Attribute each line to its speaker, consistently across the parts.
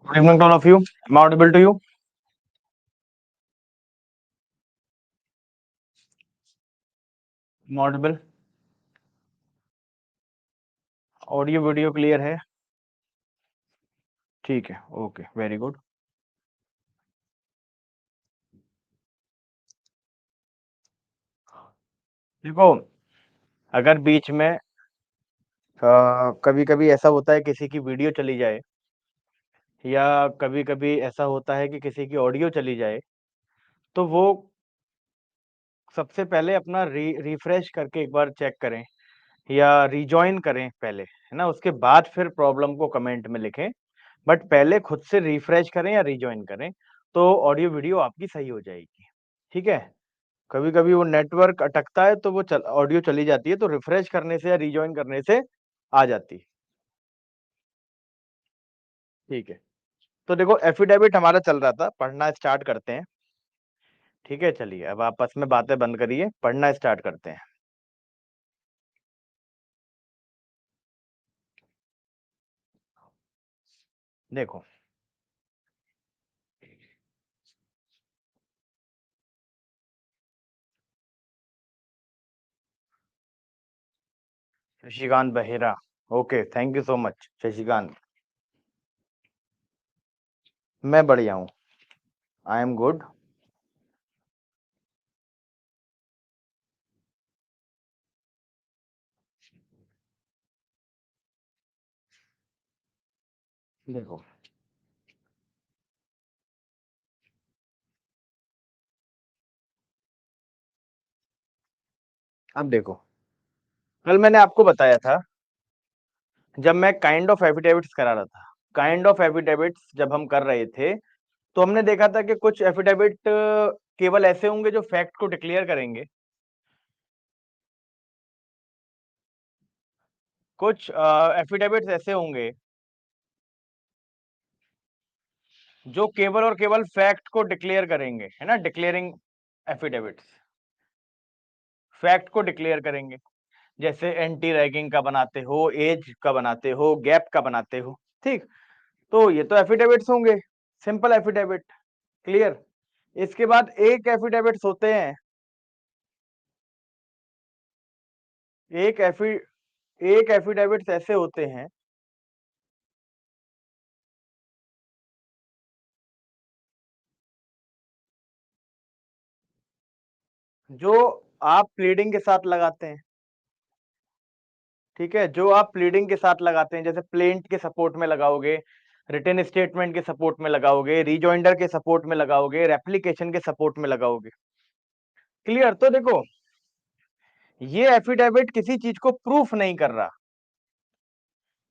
Speaker 1: Good evening to all of you. Am I audible to you? Am I audible? Audio video clear है? ठीक है, okay, very good. देखो, अगर बीच में कभी कभी ऐसा होता है किसी की वीडियो चली जाए, या कभी कभी ऐसा होता है कि किसी की ऑडियो चली जाए, तो वो सबसे पहले अपना रिफ्रेश करके एक बार चेक करें या रिजॉइन करें पहले, है ना? उसके बाद फिर प्रॉब्लम को कमेंट में लिखें, बट पहले खुद से रिफ्रेश करें या रिजॉइन करें, तो ऑडियो वीडियो आपकी सही हो जाएगी। ठीक है? कभी-कभी वो नेटवर्क अटकता है तो वो ऑडियो चली जाती है, तो रिफ्रेश करने से या रिजॉइन करने से आ जाती है। ठीक है। तो देखो, एफिडेविट हमारा चल रहा था, पढ़ना स्टार्ट करते हैं। ठीक है, चलिए अब आपस में बातें बंद करिए, पढ़ना स्टार्ट करते हैं। देखो, Shashikant Bahera. Okay, thank you so much Shashikant. मैं बढ़िया हूँ। I am good. देखो, अब देखो, कल मैंने आपको बताया था, जब मैं काइंड ऑफ एफिडेविट्स करा रहा था, काइंड ऑफ एफिडेविट्स जब हम कर रहे थे, तो हमने देखा था कि कुछ एफिडेविट केवल ऐसे होंगे जो फैक्ट को डिक्लेयर करेंगे, कुछ एफिडेविट्स ऐसे होंगे जो केवल और केवल फैक्ट को डिक्लेयर करेंगे, है ना? डिक्लेयरिंग एफिडेविट्स फैक्ट को डिक्लेयर करेंगे, जैसे एंटी रैगिंग का बनाते हो, एज का बनाते हो, गैप का बनाते हो। ठीक, तो ये तो एफिडेविट्स होंगे, सिंपल एफिडेविट। क्लियर? इसके बाद एक एफिडेविट्स होते हैं, एक एफि एक एफिडेविट्स ऐसे होते हैं जो आप प्लीडिंग के साथ लगाते हैं। ठीक है, जो आप प्लीडिंग के साथ लगाते हैं, जैसे प्लेंट के सपोर्ट में लगाओगे, रिटन स्टेटमेंट के सपोर्ट में लगाओगे, रिजॉइंडर के सपोर्ट में लगाओगे, रेप्लिकेशन के सपोर्ट में लगाओगे। क्लियर? तो देखो, ये एफिडेविट किसी चीज को प्रूफ नहीं कर रहा।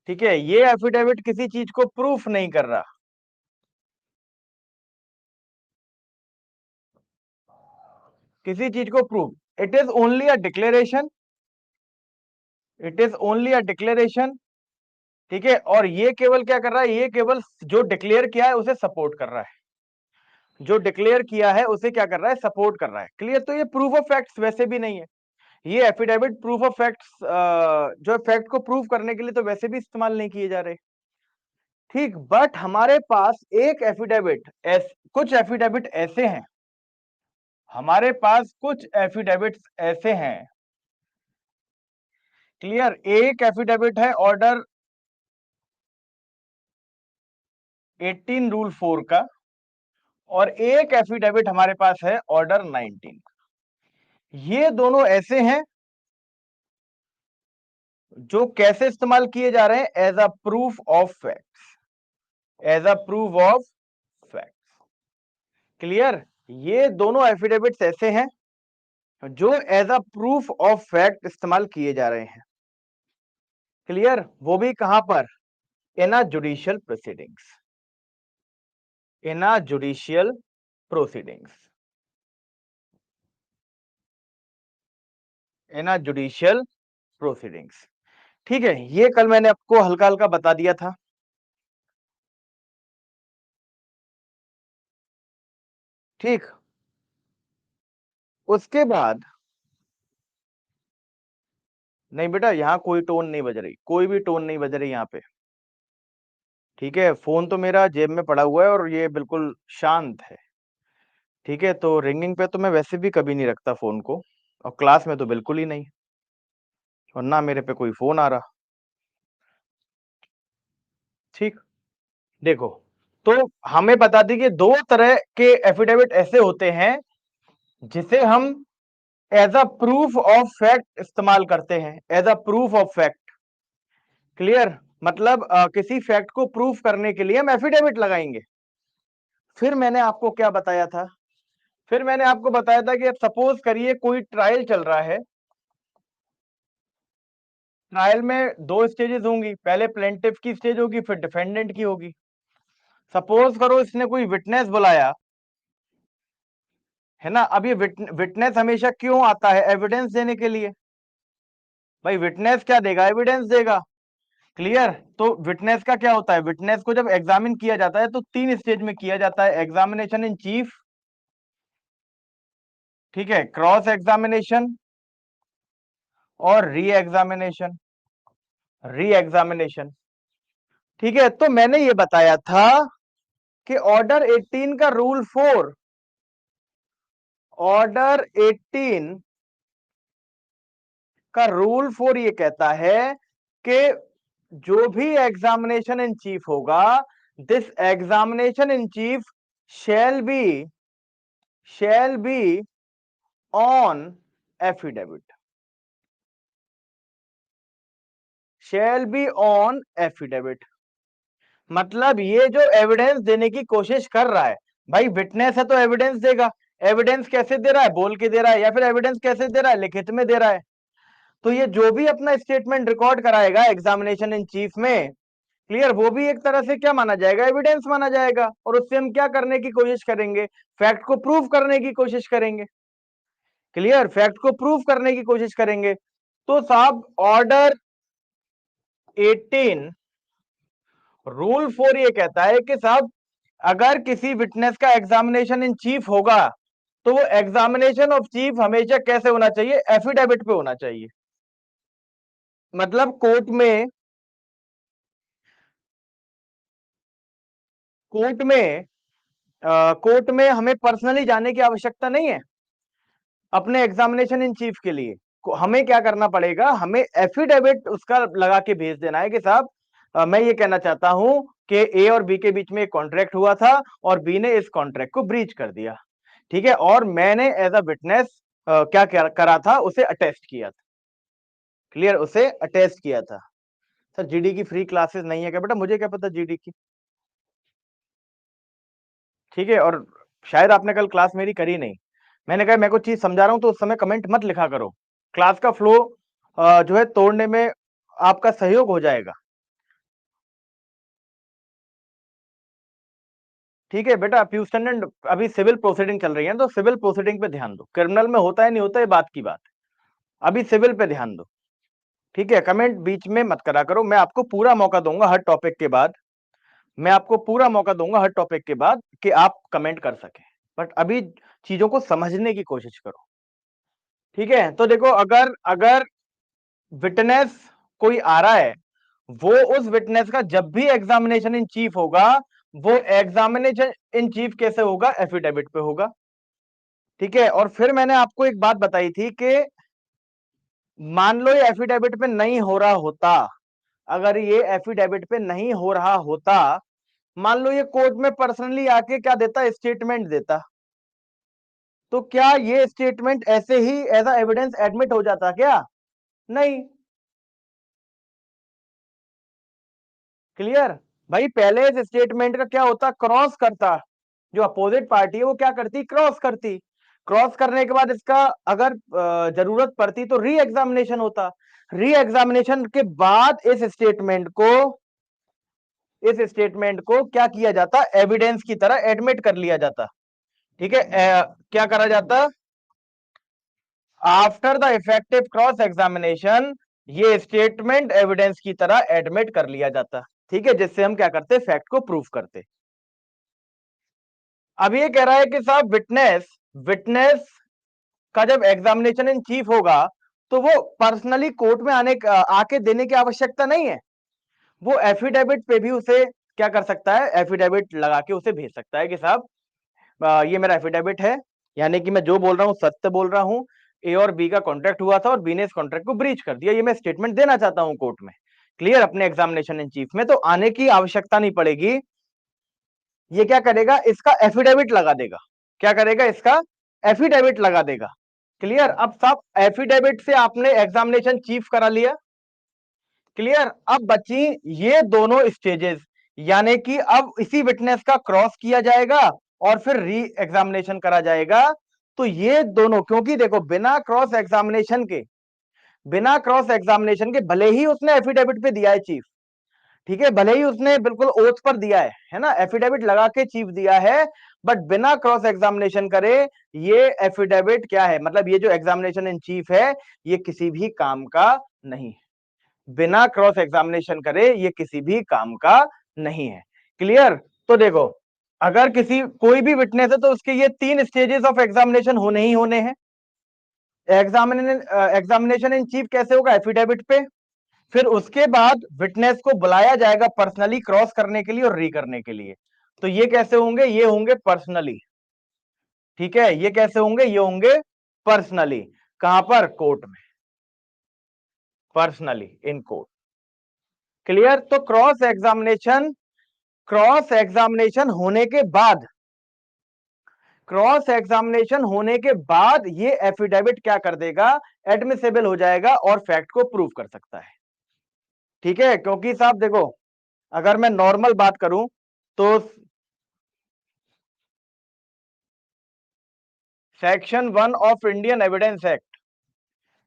Speaker 1: ठीक है, ये एफिडेविट किसी चीज को प्रूफ नहीं कर रहा। किसी चीज को proof, it is only a declaration. It is only a declaration. ठीक है, और ये केवल क्या कर रहा है? ये केवल जो डिक्लेयर किया है उसे सपोर्ट कर रहा है। जो डिक्लेयर किया है उसे क्या कर रहा है? सपोर्ट कर रहा है। क्लियर? तो ये प्रूफ ऑफ फैक्ट्स वैसे भी नहीं है। ये एफिडेविट प्रूफ ऑफ फैक्ट्स, जो फैक्ट को प्रूव करने के लिए तो वैसे भी इस्तेमाल नहीं किए जा रहे। ठीक, बट हमारे पास एक एफिडेविट कुछ एफिडेविट ऐसे हैं, हमारे पास कुछ एफिडेविट्स ऐसे हैं। क्लियर? एक एफिडेविट है ऑर्डर 18 रूल 4 का, और एक एफिडेविट हमारे पास है ऑर्डर 19। ये दोनों ऐसे हैं जो कैसे इस्तेमाल किए जा रहे हैं? As a proof of facts. As a proof of facts. Clear? ये दोनों एफिडेविट्स ऐसे हैं जो as a proof of fact इस्तेमाल किए जा रहे हैं। क्लियर? वो भी कहां पर? In a judicial proceedings. In a judicial proceedings. In a judicial proceedings. ठीक है, ये कल मैंने आपको हल्का हल्का बता दिया था। ठीक, उसके बाद, नहीं बेटा, यहां कोई टोन नहीं बज रही, कोई भी टोन नहीं बज रही यहां पे। ठीक है, फोन तो मेरा जेब में पड़ा हुआ है और ये बिल्कुल शांत है। ठीक है, तो रिंगिंग पे तो मैं वैसे भी कभी नहीं रखता फोन को, और क्लास में तो बिल्कुल ही नहीं, और ना मेरे पे कोई फोन आ रहा। ठीक, देखो, तो हमें बता दी कि दो तरह के एफिडेविट ऐसे होते हैं जिसे हम as a proof of fact इस्तेमाल करते हैं, as a proof of fact. Clear? मतलब किसी फैक्ट को प्रूफ करने के लिए हम एफिडेविट लगाएंगे। फिर मैंने आपको क्या बताया था? फिर मैंने आपको बताया था कि अब सपोज करिए कोई ट्रायल चल रहा है। ट्रायल में दो स्टेजेस होंगी, पहले प्लेंटिफ की स्टेज होगी, फिर डिफेंडेंट की होगी। सपोज करो इसने कोई विटनेस बुलाया, है ना। अब ये विटनेस हमेशा क्यों आता है? एविडेंस देने के लिए। भाई विटनेस क्या देगा? एविडेंस देगा। क्लियर? तो विटनेस का क्या होता है? विटनेस को जब एग्जामिन किया जाता है तो तीन स्टेज में किया जाता है: एग्जामिनेशन इन चीफ, ठीक है, क्रॉस एग्जामिनेशन, और री एग्जामिनेशन। री एग्जामिनेशन, ठीक है। तो मैंने ये बताया था कि ऑर्डर 18 का रूल 4, ऑर्डर 18 का रूल 4 ये कहता है कि जो भी एग्जामिनेशन इन चीफ होगा, this examination in chief shall be on affidavit, shell be on affidavit. मतलब ये जो एविडेंस देने की कोशिश कर रहा है, भाई विटनेस है तो एविडेंस देगा। एविडेंस कैसे दे रहा है? बोल के दे रहा है, या फिर एविडेंस कैसे दे रहा है? लिखित में दे रहा है। तो ये जो भी अपना स्टेटमेंट रिकॉर्ड कराएगा एग्जामिनेशन इन चीफ में, क्लियर, वो भी एक तरह से क्या माना जाएगा? एविडेंस माना जाएगा। और उससे हम क्या करने की कोशिश करेंगे? फैक्ट को प्रूव करने की कोशिश करेंगे। क्लियर? फैक्ट को प्रूव करने की कोशिश करेंगे। तो साहब ऑर्डर 18 रूल 4 ये कहता है कि साहब अगर किसी विटनेस का एग्जामिनेशन इन चीफ होगा तो वो एग्जामिनेशन ऑफ चीफ हमेशा कैसे होना चाहिए? एफिडेविट पे होना चाहिए। मतलब कोर्ट में कोर्ट में हमें पर्सनली जाने की आवश्यकता नहीं है अपने एग्जामिनेशन इन चीफ के लिए। हमें क्या करना पड़ेगा? हमें एफिडेविट उसका लगा के भेज देना है कि साहब मैं ये कहना चाहता हूं कि ए और बी के बीच में एक कॉन्ट्रैक्ट हुआ था और बी ने इस कॉन्ट्रैक्ट को ब्रीच कर दिया, ठीक है, और मैंने एज अ विटनेस करा था, उसे अटेस्ट किया था। क्लियर? उसे अटेस्ट किया था। सर जीडी की फ्री क्लासेस नहीं है क्या? बेटा मुझे क्या पता जीडी की, ठीक है। और शायद आपने कल क्लास मेरी करी नहीं। मैंने कहा मैं कुछ चीज समझा रहा हूं तो उस समय कमेंट मत लिखा करो। क्लास का फ्लो जो है तोड़ने में आपका सहयोग हो जाएगा। ठीक है बेटा, पीयूष टंडन अभी सिविल प्रोसीडिंग चल रही है तो सिविल प्रोसीडिंग पे ध्यान दो। क्रिमिनल में होता है नहीं होता है बात की बात, अभी सिविल पे ध्यान दो। ठीक है, कमेंट बीच में मत करा करो। मैं आपको पूरा मौका दूंगा हर टॉपिक के बाद, मैं आपको पूरा मौका दूंगा हर टॉपिक के बाद कि आप कमेंट कर सके, बट अभी चीजों को समझने की कोशिश करो। ठीक है, तो देखो, अगर अगर विटनेस कोई आ रहा है, वो उस विटनेस का जब भी एग्जामिनेशन इन चीफ होगा, वो एग्जामिनेशन इन चीफ कैसे होगा? एफिडेविट पे होगा। ठीक है, और फिर मैंने आपको एक बात बताई थी कि मान लो ये एफिडेविट पे नहीं हो रहा होता, अगर ये एफिडेविट पे नहीं हो रहा होता, मान लो ये कोर्ट में पर्सनली आके क्या देता? स्टेटमेंट देता, तो क्या ये स्टेटमेंट ऐसे ही एज अ एविडेंस एडमिट हो जाता क्या? नहीं। क्लियर? भाई पहले इस स्टेटमेंट का क्या होता? क्रॉस करता, जो अपोजिट पार्टी है वो क्या करती? क्रॉस करती। क्रॉस करने के बाद इसका अगर जरूरत पड़ती तो री एग्जामिनेशन होता। री एग्जामिनेशन के बाद इस स्टेटमेंट को क्या किया जाता? एविडेंस की तरह एडमिट कर लिया जाता। ठीक है, क्या करा जाता? After the effective cross examination ये स्टेटमेंट एविडेंस की तरह एडमिट कर लिया जाता। ठीक है, जिससे हम क्या करते? फैक्ट को प्रूफ करते। अब ये कह रहा है कि साहब विटनेस विटनेस का जब एग्जामिनेशन इन चीफ होगा तो वो पर्सनली कोर्ट में आके देने की आवश्यकता नहीं है, वो एफिडेविट पे भी उसे क्या कर सकता है, एफिडेविट लगा के उसे भेज सकता है कि साहब ये मेरा एफिडेविट है, यानी कि मैं जो बोल रहा हूँ सत्य बोल रहा हूँ, ए और बी का कॉन्ट्रैक्ट हुआ था और बी ने इस कॉन्ट्रैक्ट को ब्रीच कर दिया, ये मैं स्टेटमेंट देना चाहता हूं कोर्ट में। क्लियर, अपने एग्जामिनेशन इन चीफ में तो आने की आवश्यकता नहीं पड़ेगी। ये क्या करेगा, इसका एफिडेविट लगा देगा। क्या करेगा, इसका एफिडेविट लगा देगा। क्लियर, अब साहब एफिडेविट से आपने एग्जामिनेशन चीफ करा लिया। क्लियर, अब बची ये दोनों स्टेजेस, यानी कि अब इसी विटनेस का क्रॉस किया जाएगा और फिर री एग्जामिनेशन करा जाएगा। तो ये दोनों, क्योंकि देखो बिना क्रॉस एग्जामिनेशन के भले ही उसने एफिडेविट पे दिया है चीफ, ठीक है, भले ही उसने बिल्कुल ओथ पर दिया है ना, एफिडेविट लगा के चीफ दिया है, बट बिना क्रॉस एग्जामिनेशन करे ये एफिडेविट क्या है, मतलब ये जो एग्जामिनेशन इन चीफ है ये किसी भी काम का नहीं, बिना क्रॉस एग्जामिनेशन करे ये किसी भी काम का नहीं है। क्लियर, तो देखो अगर किसी कोई भी विटनेस है तो उसके ये 3 स्टेजेस ऑफ एग्जामिनेशन होने ही होने हैं। एग्जामिनेशन इन चीफ कैसे होगा, एफिडेविट पे, फिर उसके बाद विटनेस को बुलाया जाएगा पर्सनली क्रॉस करने के लिए और री करने के लिए। तो ये कैसे होंगे, ये होंगे पर्सनली, ठीक है, ये कैसे होंगे, ये होंगे पर्सनली, कहां पर, कोर्ट में, पर्सनली इन कोर्ट। क्लियर, तो क्रॉस एग्जामिनेशन होने के बाद, क्रॉस एग्जामिनेशन होने के बाद ये एफिडेविट क्या कर देगा, एडमिसेबल हो जाएगा और फैक्ट को प्रूव कर सकता है। ठीक है, क्योंकि साहब देखो अगर मैं नॉर्मल बात करूं तो section 1 of Indian evidence act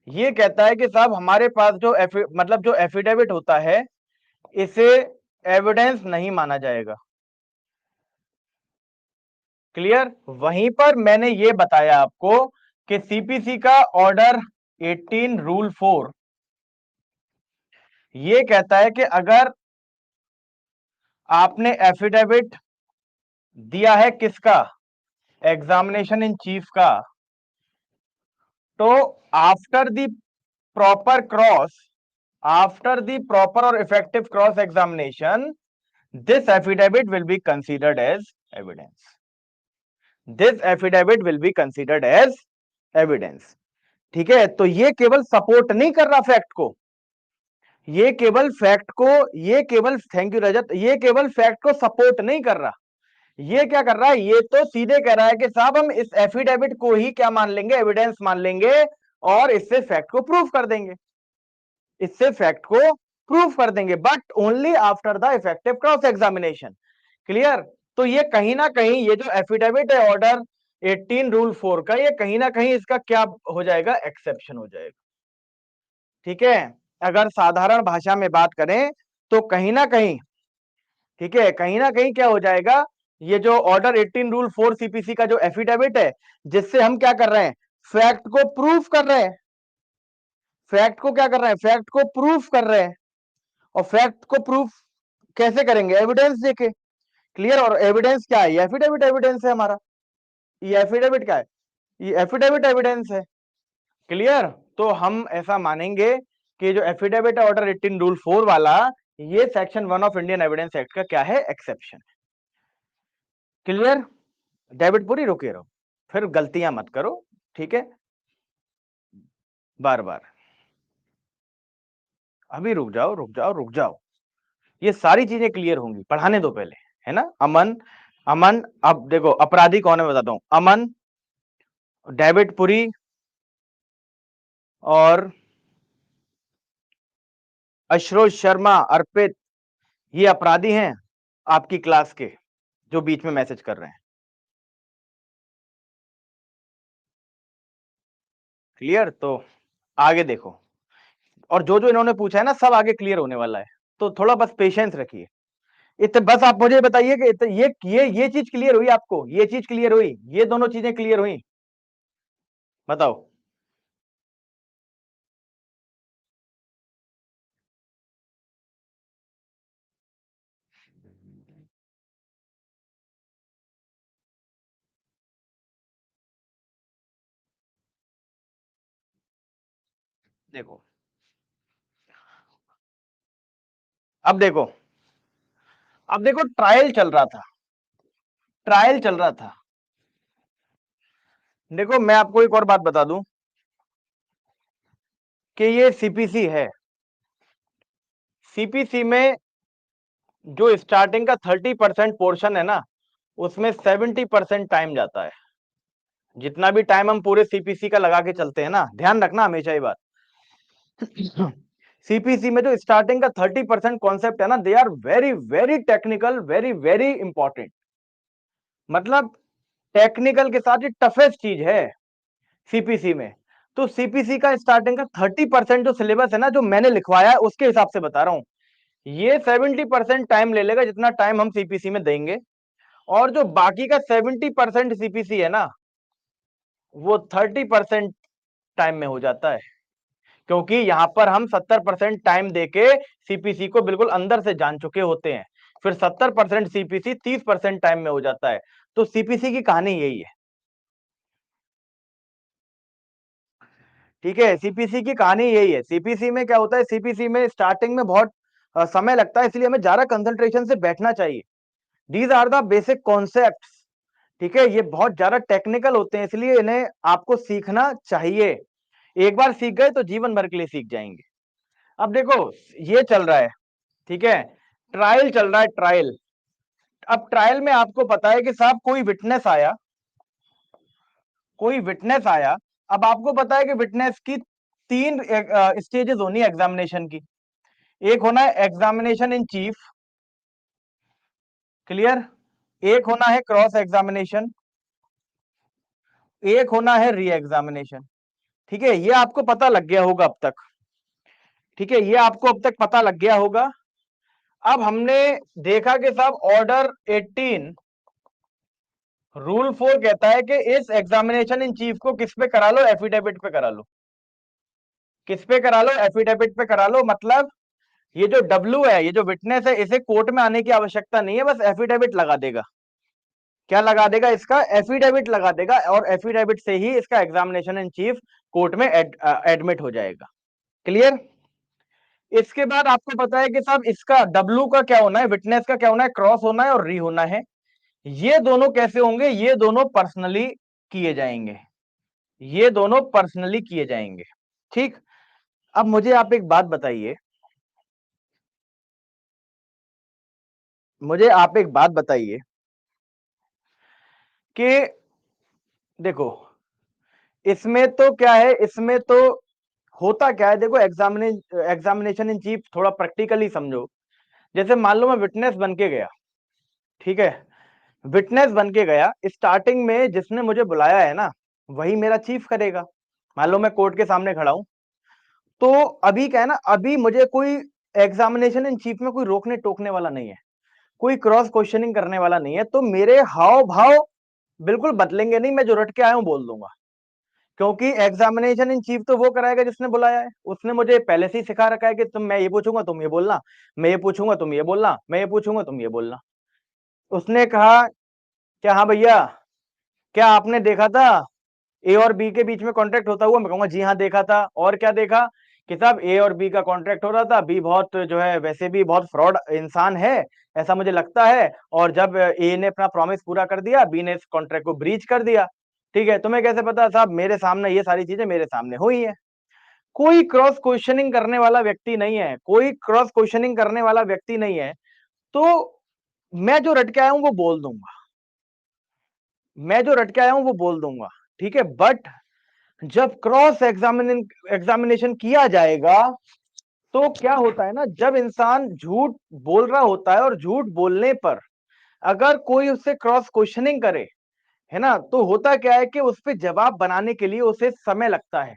Speaker 1: ये कहता है कि साहब हमारे पास जो मतलब जो एफिडेविट होता है इसे एविडेंस नहीं माना जाएगा। क्लियर, वहीं पर मैंने ये बताया आपको कि सीपीसी का ऑर्डर 18 रूल 4 ये कहता है कि अगर आपने एफिडेविट दिया है किसका, एग्जामिनेशन इन चीफ का, तो after the proper cross, after the proper और effective cross examination this affidavit will be considered as evidence, this affidavit will be considered as evidence. ठीक है, तो ये केवल सपोर्ट नहीं कर रहा फैक्ट को, ये केवल फैक्ट को, ये केवल, थैंक यू रजत, ये केवल फैक्ट को सपोर्ट नहीं कर रहा, ये क्या कर रहा है, ये तो सीधे कह रहा है कि साहब हम इस एफिडेविट को ही क्या मान लेंगे, एविडेंस मान लेंगे और इससे फैक्ट को प्रूव कर देंगे, इससे फैक्ट को प्रूव कर देंगे, but only after the effective cross examination. Clear, तो ये कहीं ना कहीं ये जो एफिडेविट है ऑर्डर 18 रूल 4 का, ये कहीं ना कहीं इसका क्या हो जाएगा, एक्सेप्शन हो जाएगा। ठीक है, अगर साधारण भाषा में बात करें तो कहीं ना कहीं, ठीक है, कहीं ना कहीं क्या हो जाएगा, ये जो ऑर्डर 18 रूल 4 सीपीसी का जो एफिडेविट है जिससे हम क्या कर रहे हैं, फैक्ट को प्रूफ कर रहे हैं, फैक्ट को क्या कर रहे हैं, फैक्ट को प्रूफ कर रहे हैं, और फैक्ट को प्रूफ कैसे करेंगे, एविडेंस देके। क्लियर, और एविडेंस क्या है, ये एफिडेविट एविडेंस है हमारा, ये एफिडेविट क्या है, ये एफिडेविट एविडेंस है। क्लियर, तो हम ऐसा मानेंगे कि जो एफिडेविट ऑर्डर 18 रूल 4 वाला, ये section 1 of Indian evidence act का क्या है, एक्सेप्शन। क्लियर, डेविड पुरी रुके रहो, फिर गलतियां मत करो, ठीक है, बार बार, अभी रुक जाओ रुक जाओ रुक जाओ, ये सारी चीजें क्लियर होंगी, पढ़ाने दो पहले, है ना। अमन, अमन, अब देखो अपराधी कौन है बताता हूं, अमन, डेविड पुरी और अशरोज शर्मा, अर्पित, ये अपराधी हैं आपकी क्लास के जो बीच में मैसेज कर रहे हैं। क्लियर, तो आगे देखो, और जो जो इन्होंने पूछा है ना सब आगे क्लियर होने वाला है, तो थोड़ा बस पेशेंस रखिए। बस आप मुझे बताइए कि ये चीज क्लियर हुई आपको, ये चीज क्लियर हुई, ये दोनों चीजें क्लियर हुई, बताओ। देखो, अब देखो, अब देखो ट्रायल चल रहा था, ट्रायल चल रहा था। देखो मैं आपको एक और बात बता दूं कि ये सीपीसी है, सीपीसी में जो स्टार्टिंग का 30% पोर्शन है ना, उसमें 70% टाइम जाता है। जितना भी टाइम हम पूरे सीपीसी का लगा के चलते हैं ना, ध्यान रखना हमेशा ये बात, सीपीसी में जो स्टार्टिंग का 30% कॉन्सेप्ट है ना, they are very very technical, very very important. मतलब टेक्निकल के साथ ये टफेस्ट चीज है सीपीसी में। तो सीपीसी का स्टार्टिंग का 30% जो सिलेबस है ना, जो मैंने लिखवाया है, उसके हिसाब से बता रहा हूं। ये 70% टाइम ले लेगा, जितना टाइम हम सीपीसी में देंगे, और जो बाकी का 70% सीपीसी है ना, वो 30% टाइम में हो जाता है। क्योंकि यहां पर हम 70% टाइम देके सीपीसी को बिल्कुल अंदर से जान चुके होते हैं, फिर 70% सीपीसी 30% टाइम में हो जाता है। तो सीपीसी की कहानी यही है, ठीक है। सीपीसी की कहानी यही है। सीपीसी में क्या होता है, सीपीसी में स्टार्टिंग में बहुत समय लगता है, इसलिए हमें ज्यादा कंसंट्रेशन से बैठना चाहिए। These are the basic concepts, ठीक है। ये बहुत ज्यादा टेक्निकल होते हैं, इसलिए इन्हें आपको सीखना चाहिए। एक बार सीख गए तो जीवन भर के लिए सीख जाएंगे। अब देखो ये चल रहा है, ठीक है, ट्रायल चल रहा है, ट्रायल। अब ट्रायल में आपको पता है कि साहब कोई विटनेस आया, कोई विटनेस आया। अब आपको पता है कि विटनेस की तीन स्टेजेस होनी है एग्जामिनेशन की। एक होना है एग्जामिनेशन इन चीफ, क्लियर। एक होना है क्रॉस एग्जामिनेशन, एक होना है री एग्जामिनेशन, ठीक है। ये आपको पता लग गया होगा अब तक, ठीक है, ये आपको अब तक पता लग गया होगा। अब हमने देखा कि साहब ऑर्डर 18 रूल 4 कहता है कि इस एग्जामिनेशन इन चीफ को किस पे करा लो, एफिडेविट पे करा लो। किस पे करा लो, एफिडेविट पे करा लो। मतलब ये जो डब्ल्यू है, ये जो विटनेस है, इसे कोर्ट में आने की आवश्यकता नहीं है, बस एफिडेविट लगा देगा। क्या लगा देगा, इसका एफिडेविट लगा देगा, और एफिडेविट से ही इसका एग्जामिनेशन इन चीफ कोर्ट में एडमिट हो जाएगा, क्लियर। इसके बाद आपको पता है कि साहब इसका डब्ल्यू का क्या होना है, विटनेस का क्या होना है, क्रॉस होना है और री होना है। ये दोनों कैसे होंगे, ये दोनों पर्सनली किए जाएंगे, ये दोनों पर्सनली किए जाएंगे, ठीक। अब मुझे आप एक बात बताइए, मुझे आप एक बात बताइए कि देखो इसमें तो क्या है, इसमें तो होता क्या है, देखो एग्जामिनेशन इन चीफ थोड़ा प्रैक्टिकली समझो। जैसे मान लो मैं विटनेस बन के गया, ठीक है, विटनेस बन के गया, स्टार्टिंग में जिसने मुझे बुलाया है ना, वही मेरा चीफ करेगा। मान लो मैं कोर्ट के सामने खड़ा हूं, तो अभी क्या है ना, अभी मुझे कोई एग्जामिनेशन इन चीफ में कोई रोकने टोकने वाला नहीं है, कोई क्रॉस क्वेश्चनिंग करने वाला नहीं है, तो मेरे हाव भाव बिल्कुल बदलेंगे नहीं, मैं जो रट के आया हूं बोल दूंगा। क्योंकि एग्जामिनेशन इन चीफ तो वो कराएगा जिसने बुलाया है, उसने मुझे पहले से ही सिखा रखा है कि तुम, मैं ये पूछूंगा तुम ये बोलना, मैं ये पूछूंगा तुम ये बोलना, मैं ये पूछूंगा तुम ये बोलना। उसने कहा क्या हाँ भैया, क्या आपने देखा था ए और बी के बीच में कॉन्ट्रैक्ट होता हुआ? मैं कहूंगा जी हाँ देखा था। और क्या देखा? कि साहब ए और बी का कॉन्ट्रैक्ट हो रहा था, बी बहुत जो है वैसे भी बहुत फ्रॉड इंसान है, ऐसा मुझे लगता है, और जब ए ने अपना प्रॉमिस पूरा कर दिया, बी ने इस कॉन्ट्रैक्ट को ब्रीच कर दिया। ठीक है, तुम्हें कैसे पता? साहब मेरे सामने ये सारी चीजें मेरे सामने हुई है। कोई क्रॉस क्वेश्चनिंग करने वाला व्यक्ति नहीं है, कोई क्रॉस क्वेश्चनिंग करने वाला व्यक्ति नहीं है। तो मैं जो रट के आया हूं वो बोल दूंगा, मैं जो रट के आया हूं वो बोल दूंगा, ठीक है। बट जब क्रॉस एग्जामिनेशन किया जाएगा, तो क्या होता है ना, जब इंसान झूठ बोल रहा होता है और झूठ बोलने पर अगर कोई उससे क्रॉस क्वेश्चनिंग करे, है ना, तो होता क्या है कि उस पे जवाब बनाने के लिए उसे समय लगता है।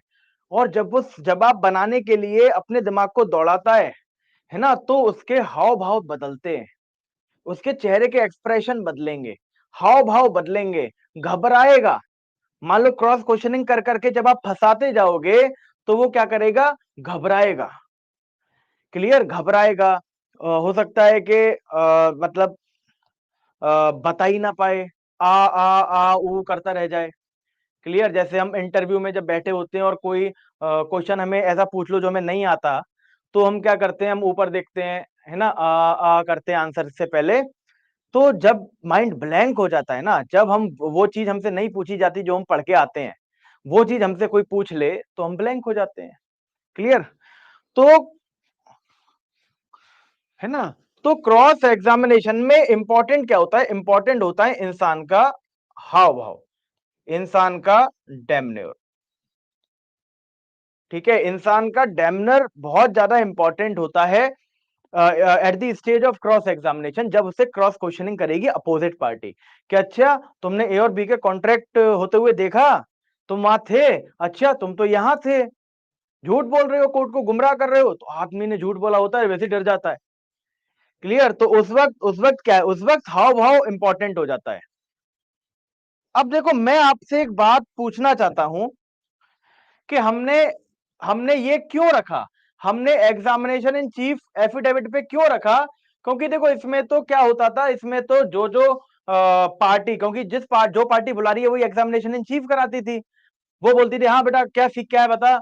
Speaker 1: और जब वो जवाब बनाने के लिए अपने दिमाग को दौड़ाता है ना, तो उसके हाव भाव बदलते हैं, उसके चेहरे के एक्सप्रेशन बदलेंगे, हाव भाव बदलेंगे, घबराएगा। मान लो क्रॉस क्वेश्चनिंग कर करके जब आप फंसाते जाओगे, तो वो क्या करेगा? घबराएगा, क्लियर, घबराएगा। हो सकता है कि मतलब बता ही ना पाए, आ ऊ करता रह जाए, क्लियर। जैसे हम इंटरव्यू में जब बैठे होते हैं और कोई क्वेश्चन हमें ऐसा पूछ लो जो हमें नहीं आता, तो हम क्या करते हैं, हम ऊपर देखते हैं, है ना, करते हैं आंसर से पहले। तो जब माइंड ब्लैंक हो जाता है ना, जब हम वो चीज हमसे नहीं पूछी जाती जो हम पढ़ के आते हैं, वो चीज हमसे कोई पूछ ले तो हम ब्लैंक हो जाते हैं। क्लियर? तो है ना, तो क्रॉस एग्जामिनेशन में इंपॉर्टेंट क्या होता है? इंपॉर्टेंट होता है इंसान का हाव भाव, इंसान का डेमनेर। ठीक है, इंसान का डेमनर बहुत ज्यादा इंपॉर्टेंट होता है at the stage of cross examination, जब उसे क्रॉस क्वेश्चनिंग करेगी अपोजिट पार्टी कि अच्छा तुमने ए और बी के कॉन्ट्रैक्ट होते हुए देखा, तुम वहां थे, अच्छा तुम तो यहां थे, झूठ बोल रहे हो, कोर्ट को गुमराह कर रहे हो। तो आदमी ने झूठ बोला होता है, वैसे डर जाता है। क्लियर? तो उस वक्त क्या है, उस वक्त हाव भाव इंपॉर्टेंट हो जाता है। अब देखो, मैं आपसे एक बात पूछना चाहता हूं कि हमने हमने ये क्यों रखा, हमने एग्जामिनेशन इन चीफ एफिडेविट पे क्यों रखा? क्योंकि देखो इसमें तो क्या होता था, इसमें तो जो जो पार्टी, क्योंकि जो पार्टी बुला रही है वही एग्जामिनेशन इन चीफ कराती थी। वो बोलती थी हाँ बेटा क्या सीख क्या है बता।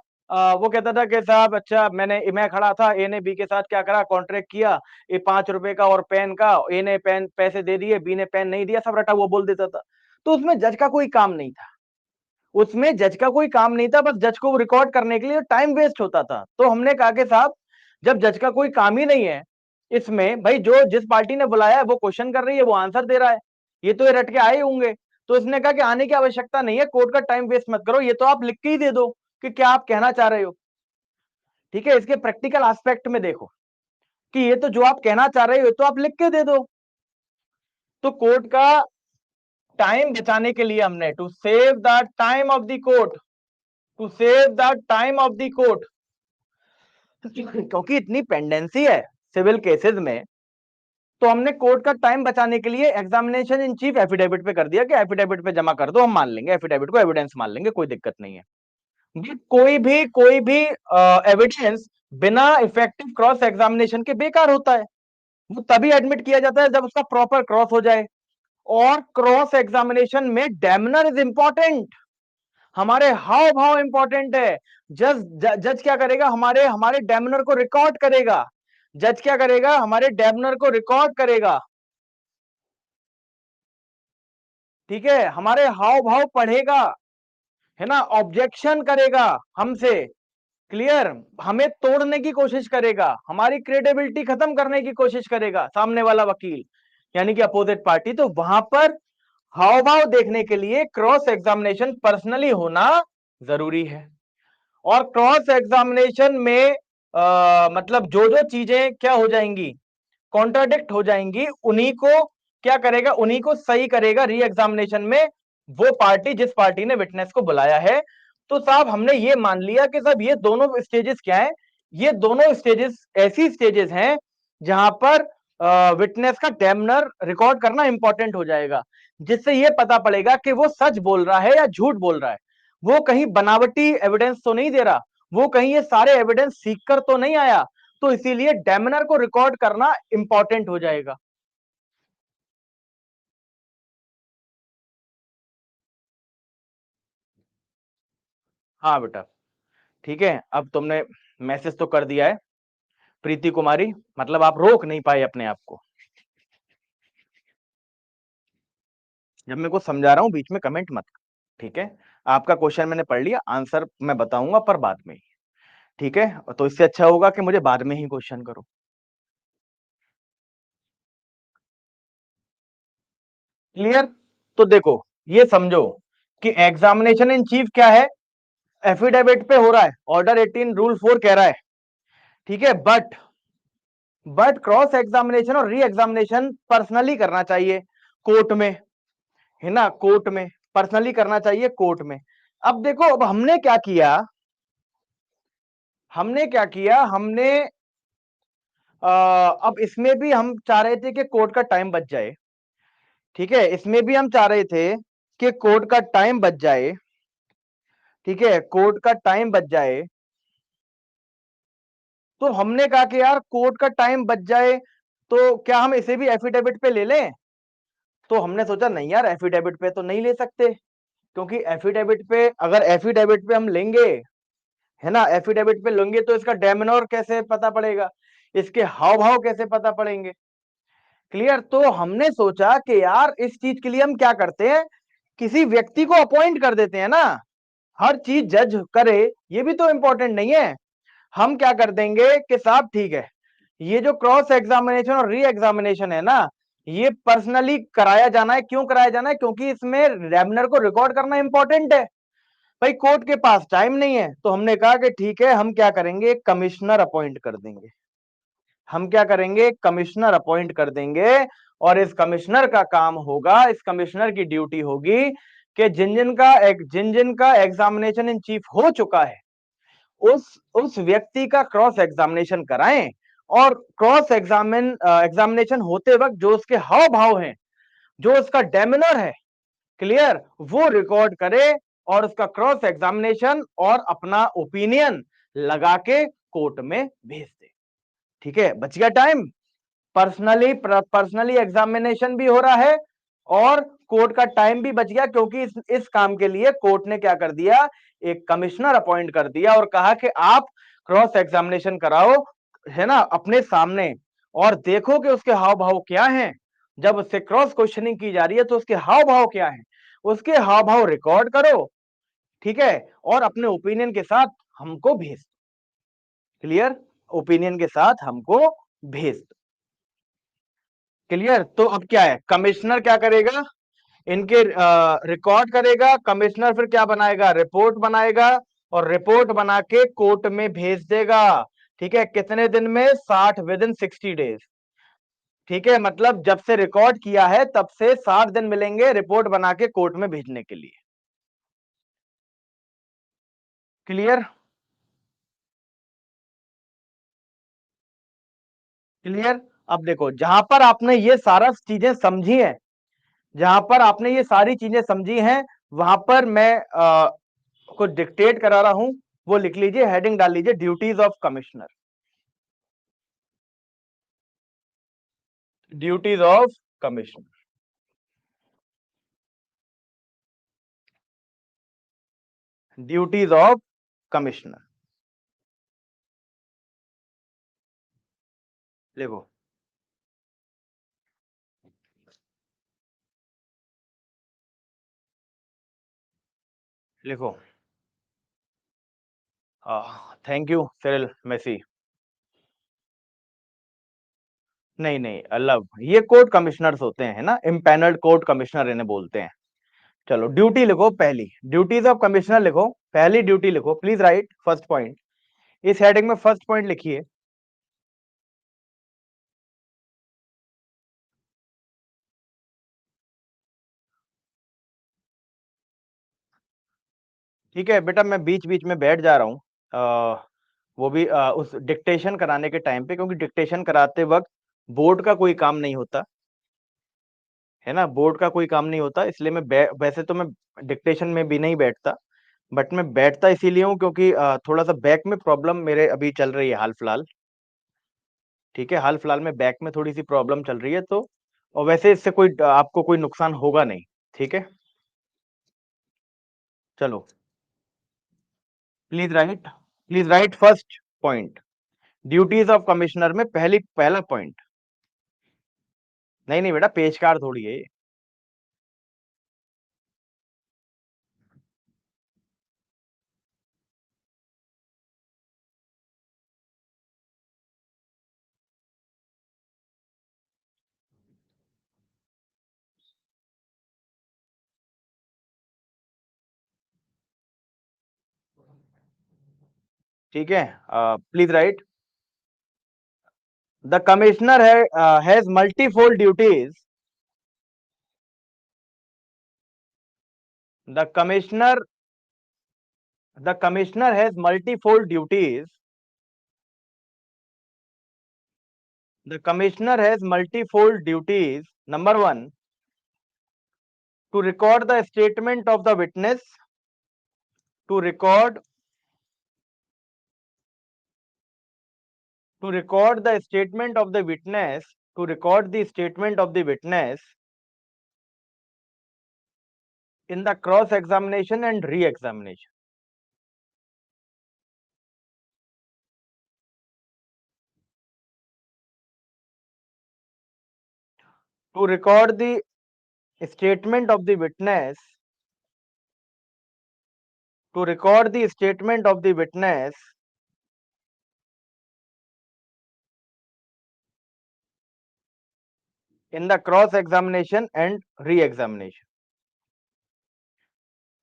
Speaker 1: वो कहता था कि साहब अच्छा मैं खड़ा था, ए ने बी के साथ क्या करा, कॉन्ट्रैक्ट किया, ये 5 रुपए का और पेन का, ए ने पेन पैसे दे दिए, बी ने पेन नहीं दिया, सब रटा वो बोल देता था। तो उसमें जज का कोई काम नहीं था, उसमें जज का कोई काम नहीं था, बस जज को रिकॉर्ड करने के लिए टाइम वेस्ट होता था। तो हमने कहा कि साहब जब जज का कोई काम ही नहीं है इसमें, भाई जो जिस पार्टी ने बुलाया है वो क्वेश्चन कर रही है, वो आंसर दे रहा है, ये तो ये रट के आए होंगे। तो इसने कहा कि आने की आवश्यकता नहीं है, कोर्ट का टाइम वेस्ट मत करो, ये तो आप लिख के ही दे दो कि क्या आप कहना चाह रहे हो। ठीक है, इसके प्रैक्टिकल एस्पेक्ट में देखो कि ये तो जो आप कहना चाह रहे हो तो आप लिख के दे दो। तो कोर्ट का टाइम बचाने के लिए हमने, to save the time of the court, to save the time of the court, क्योंकि इतनी पेंडेंसी है सिविल केसेस में, तो हमने कोर्ट का टाइम बचाने के लिए एग्जामिनेशन इन चीफ एफिडेविट पे कर दिया कि एफिडेविट पे जमा कर दो, हम मान लेंगे एफिडेविट को, एविडेंस मान लेंगे, कोई दिक्कत नहीं है। कोई भी एविडेंस बिना इफेक्टिव क्रॉस एग्जामिनेशन के बेकार होता है। वो तभी एडमिट किया जाता है जब उसका प्रॉपर क्रॉस हो जाए। और क्रॉस एग्जामिनेशन में डेमनर इज इंपॉर्टेंट, हमारे हाव भाव इंपॉर्टेंट है। जज क्या करेगा, हमारे हमारे डेमनर को रिकॉर्ड करेगा, जज क्या करेगा, हमारे डेमनर को रिकॉर्ड करेगा। ठीक है, हमारे हाव भाव पढ़ेगा, है ना, ऑब्जेक्शन करेगा हमसे। क्लियर? हमें तोड़ने की कोशिश करेगा, हमारी क्रेडिबिलिटी खत्म करने की कोशिश करेगा सामने वाला वकील, यानी कि अपोजिट पार्टी। तो वहां पर हाव भाव देखने के लिए क्रॉस एग्जामिनेशन पर्सनली होना जरूरी है। और क्रॉस एग्जामिनेशन में मतलब जो जो चीजें क्या हो जाएंगी, कॉन्ट्राडिक्ट हो जाएंगी, उन्हीं को क्या करेगा, उन्हीं को सही करेगा री एग्जामिनेशन में वो पार्टी जिस पार्टी ने विटनेस को बुलाया है। तो साहब हमने ये मान लिया कि साहब ये दोनों स्टेजेस क्या है, ये दोनों स्टेजेस ऐसी स्टेजेस हैं जहां पर विटनेस का डेमनर रिकॉर्ड करना इंपॉर्टेंट हो जाएगा, जिससे ये पता पड़ेगा कि वो सच बोल रहा है या झूठ बोल रहा है, वो कहीं बनावटी एविडेंस तो नहीं दे रहा, वो कहीं ये सारे एविडेंस सीख कर तो नहीं आया। तो इसीलिए डेमनर को रिकॉर्ड करना इंपॉर्टेंट हो जाएगा। हाँ बेटा, ठीक है, अब तुमने मैसेज तो कर दिया है प्रीति कुमारी, मतलब आप रोक नहीं पाए अपने आप को। जब मैं कुछ समझा रहा हूं बीच में कमेंट मत। ठीक है, आपका क्वेश्चन मैंने पढ़ लिया, आंसर मैं बताऊंगा पर बाद में ही। ठीक है, तो इससे अच्छा होगा कि मुझे बाद में ही क्वेश्चन करो। क्लियर? तो देखो, ये समझो कि एग्जामिनेशन इन चीफ क्या है, एफिडेविट पे हो रहा है, ऑर्डर 18 रूल 4 कह रहा है। ठीक है, बट क्रॉस एग्जामिनेशन और री एग्जामिनेशन पर्सनली करना चाहिए कोर्ट में, है ना, कोर्ट में पर्सनली करना चाहिए कोर्ट में। अब देखो, अब हमने क्या किया, हमने अब इसमें भी हम चाह रहे थे कि कोर्ट का टाइम बच जाए। ठीक है, इसमें भी हम चाह रहे थे कि कोर्ट का टाइम बच जाए। ठीक है, कोर्ट का टाइम बच जाए। तो हमने कहा कि यार कोर्ट का टाइम बच जाए, तो क्या हम इसे भी एफिडेविट पे ले लें? तो हमने सोचा नहीं यार, एफिडेविट पे तो नहीं ले सकते, क्योंकि एफिडेविट पे, अगर एफिडेविट पे हम लेंगे, है ना, एफिडेविट पे लेंगे तो इसका डेमनोर कैसे पता पड़ेगा? इसके हाव भाव कैसे पता पड़ेंगे? क्लियर? तो हमने सोचा कि यार इस चीज के लिए हम क्या करते हैं, किसी व्यक्ति को अपॉइंट कर देते हैं ना, हर चीज जज करे, ये भी तो इंपॉर्टेंट नहीं है। हम क्या कर देंगे कि साहब ठीक है, ये जो क्रॉस एग्जामिनेशन और री एग्जामिनेशन है ना, ये पर्सनली कराया जाना है। क्यों कराया जाना है? क्योंकि इसमें एग्जामिनर को रिकॉर्ड करना इंपॉर्टेंट है। भाई कोर्ट के पास टाइम नहीं है, तो हमने कहा कि ठीक है, हम क्या करेंगे, कमिश्नर अपॉइंट कर देंगे। हम क्या करेंगे, कमिश्नर अपॉइंट कर देंगे। और इस कमिश्नर का काम होगा, इस कमिश्नर की ड्यूटी होगी कि जिन जिन का एग्जामिनेशन इन चीफ हो चुका है, उस व्यक्ति का क्रॉस एग्जामिनेशन कराएं। और क्रॉस एग्जामिनेशन होते वक्त जो उसके हाव भाव हैं, जो उसका डेमिनर है, क्लियर, वो रिकॉर्ड करे और उसका क्रॉस एग्जामिनेशन और अपना ओपिनियन लगा के कोर्ट में भेज दे। ठीक है, बच गया टाइम। पर्सनली एग्जामिनेशन भी हो रहा है और कोर्ट का टाइम भी बच गया, क्योंकि इस काम के लिए कोर्ट ने क्या कर दिया, एक कमिश्नर अपॉइंट कर दिया और कहा कि आप क्रॉस एग्जामिनेशन कराओ, है ना, अपने सामने, और देखो कि उसके हाव भाव क्या हैं। जब उससे क्रॉस क्वेश्चनिंग की जा रही है तो उसके हाव भाव क्या हैं, उसके हाव भाव रिकॉर्ड करो, ठीक है, और अपने ओपिनियन के साथ हमको भेज दो। क्लियर? ओपिनियन के साथ हमको भेज दो। क्लियर? तो अब क्या है, कमिश्नर क्या करेगा, इनके रिकॉर्ड करेगा। कमिश्नर फिर क्या बनाएगा, रिपोर्ट बनाएगा, और रिपोर्ट बना के कोर्ट में भेज देगा। ठीक है, कितने दिन में, 60, विद इन 60 डेज। ठीक है, मतलब जब से रिकॉर्ड किया है तब से 60 दिन मिलेंगे रिपोर्ट बना के कोर्ट में भेजने के लिए। क्लियर? क्लियर? अब देखो, जहां पर आपने ये सारा चीजें समझी हैं, जहां पर आपने ये सारी चीजें समझी हैं, वहां पर मैं कुछ डिक्टेट करा रहा हूं, वो लिख लीजिए, हेडिंग डाल लीजिए, duties of commissioner. Duties of commissioner, duties of commissioner. लिखो, लिखो। थैंक यू सिरिल मेसी। नहीं नहीं, अलग, ये कोर्ट कमिश्नर्स होते हैं ना, इम्पैनल्ड कोर्ट कमिश्नर इन्हें बोलते हैं। चलो ड्यूटी लिखो, पहली ड्यूटीज ऑफ कमिश्नर लिखो, पहली ड्यूटी लिखो, प्लीज राइट फर्स्ट पॉइंट। इस हेडिंग में फर्स्ट पॉइंट लिखिए। ठीक है बेटा, मैं बीच बीच में बैठ जा रहा हूँ, वो भी उस डिक्टेशन कराने के टाइम पे, क्योंकि डिक्टेशन कराते वक्त बोर्ड का कोई काम नहीं होता है ना, बोर्ड का कोई काम नहीं होता, इसलिए मैं वैसे तो मैं डिक्टेशन में भी नहीं बैठता, बट मैं बैठता इसीलिए हूँ क्योंकि थोड़ा सा बैक में प्रॉब्लम मेरे अभी चल रही है हाल फिलहाल। ठीक है, हाल फिलहाल में बैक में थोड़ी सी प्रॉब्लम चल रही है, तो और वैसे इससे कोई आपको कोई नुकसान होगा नहीं। ठीक है, चलो please right first point, duties of commissioner में पहला पॉइंट। नहीं नहीं बेटा, पेज कार थोड़ी है ये। ठीक है, please right, the commissioner has multifold duties, the commissioner the commissioner has multifold duties, the commissioner has multifold duties. Number one, to record the statement of the witness, to record the statement of the witness, to record the statement of the witness in the cross examination and re examination. to record the statement of the witness, to record the statement of the witness in the cross examination and re-examination,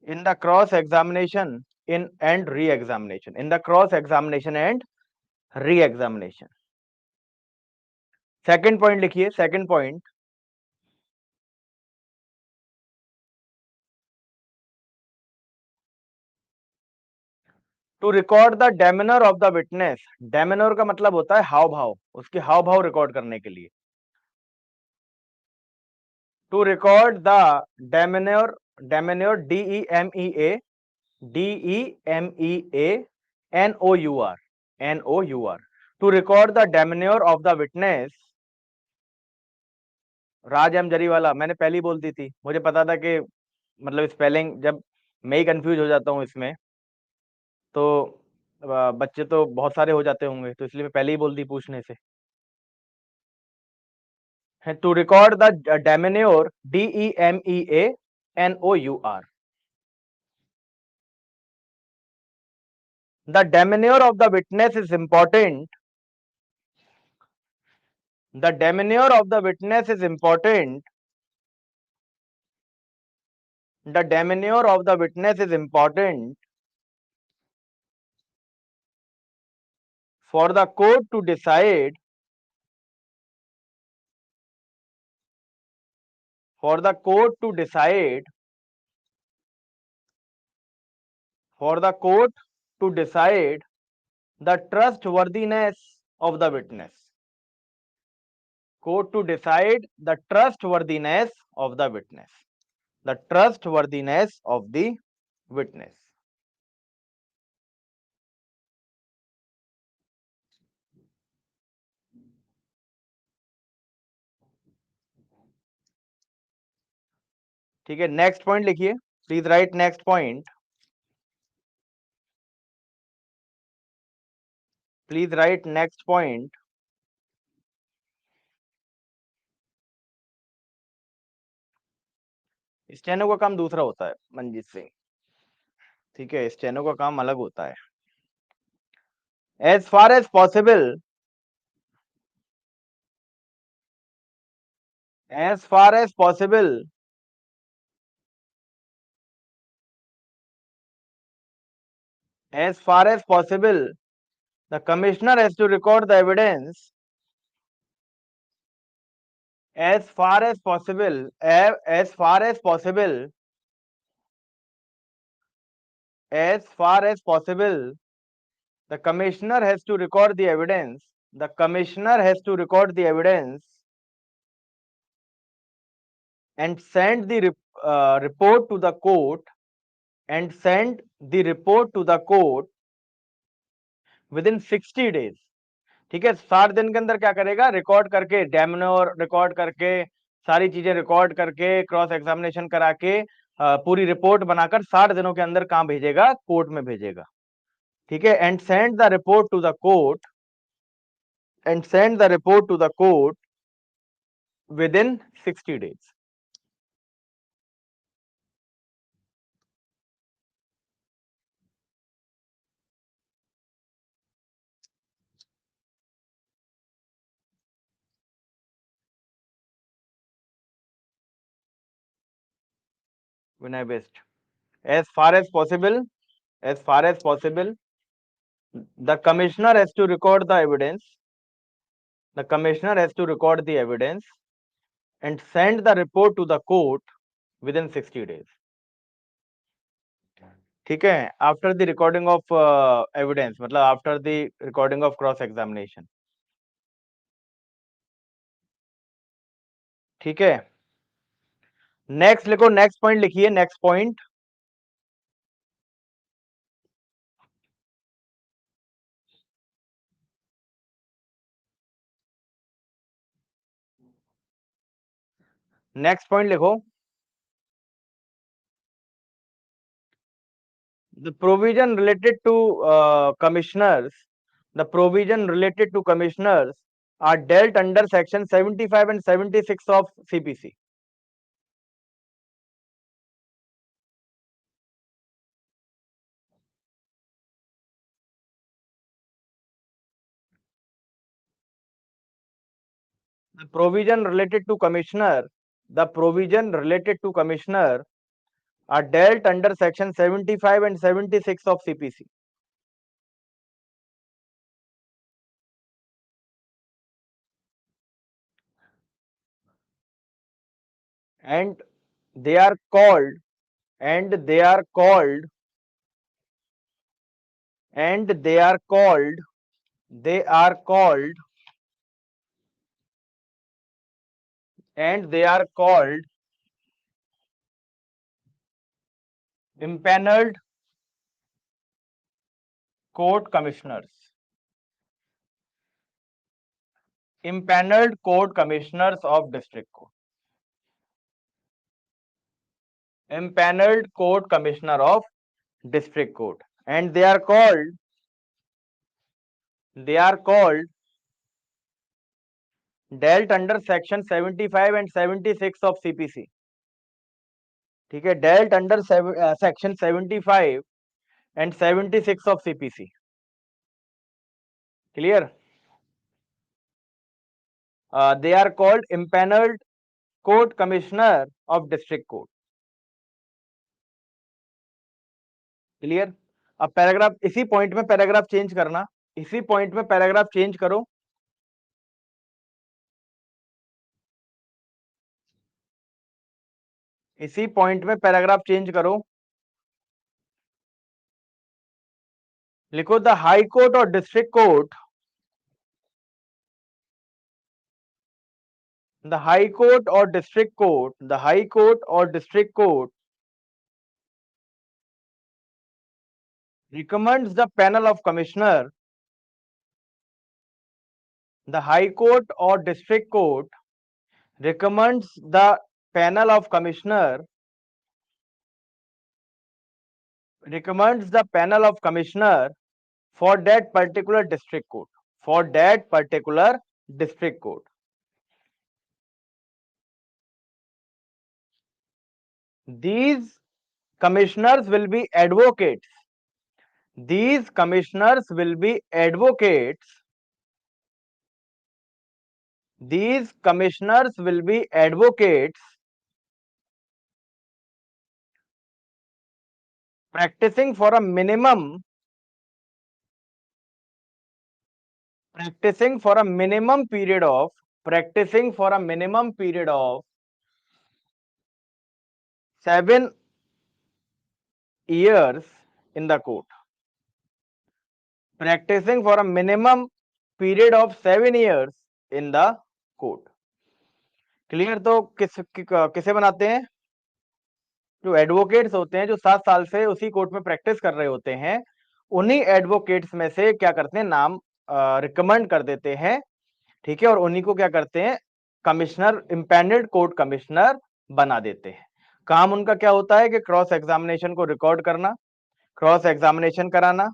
Speaker 1: in the cross examination in and re-examination, in the cross examination and re-examination. Second point लिखिए, second point, to record the demeanour of the witness. Demeanour का मतलब होता है हाव भाव, उसके हाव भाव record करने के लिए। To record the demeanour, demeanour DEMEA, DEMEA NOUR, NOUR, to record the demeanour of the witness. Raj M Jariwala, मैंने पहली बोल दी थी, मुझे पता था कि मतलब स्पेलिंग, जब मैं ही कंफ्यूज हो जाता हूँ इसमें, तो बच्चे तो बहुत सारे हो जाते होंगे, तो इसलिए मैं पहले ही बोल दी पूछने से। To record the demeanour, DEMEA NOUR, the demeanor of the witness is important, the demeanor of the witness is important, the demeanor of the witness is important for the court to decide, for the court to decide, for the court to decide the trustworthiness of the witness, court to decide the trustworthiness of the witness, the trustworthiness of the witness. ठीक है, next point लिखिए, please right next point, please right next point. Steno का काम दूसरा होता है मंजीत सिंह, ठीक है, स्टेनो का काम अलग होता है। As far as possible, as far as possible, as far as possible, the commissioner has to record the evidence, as far as possible, as far as possible, as far as possible, the commissioner has to record the evidence, the commissioner has to record the evidence and send the report to the court, and send the report to the court within 60 days। ठीक है, 60 दिन के अंदर क्या करेगा, record करके, डेमिनोर record करके, सारी चीजें रिकॉर्ड करके, क्रॉस एग्जामिनेशन करा के, पूरी रिपोर्ट बनाकर 60 दिनों के अंदर कहां भेजेगा, कोर्ट में भेजेगा। ठीक है, and send the report to the court, and send the report to the court within 60 days। Vinay best, as far as possible, as far as possible, the commissioner has to record the evidence, the commissioner has to record the evidence and send the report to the court within 60 days। ठीक है, after the recording of evidence, मतलब after the recording of cross examination. ठीक है, next लिखो, next point लिखिए, next point, next point लिखो, the provision related to commissioners, the provision related to commissioners are dealt under section 75 and 76 of CPC. The provision related to commissioner are dealt under section 75 and 76 of CPC. And they are called and they are called and they are called they are called and they are called impaneled court commissioners. Impaneled court commissioners of district court. Impaneled court commissioner of district court. And they are called dealt under section 75 and 76 of CPC. ठीक है, dealt under section 75 and 76 of CPC. Clear? They are called impaneled court commissioner of district court. Clear? अब paragraph इसी point में paragraph change करना, इसी point में paragraph change करो. इसी पॉइंट में पैराग्राफ चेंज करो. लिखो द हाई कोर्ट और district court the high court or district court recommends the panel of commissioner the high court or district court recommends the panel of commissioner for that particular district court. These commissioners will be advocates. Practicing for a minimum period of 7 years in the court. Practicing for a minimum period of 7 years in the court. Clear? तो किसे बनाते हैं? जो advocates होते हैं, जो 7 साल से उसी कोर्ट में प्रैक्टिस कर रहे होते हैं, उन्हीं एडवोकेट्स में से क्या करते हैं, नाम रिकमेंड कर देते हैं. ठीक है, और उन्हीं को क्या करते हैं, कमिश्नर, इंपैनल्ड कोर्ट कमिश्नर बना देते हैं. काम उनका क्या होता है कि क्रॉस एग्जामिनेशन को रिकॉर्ड करना, क्रॉस एग्जामिनेशन कराना.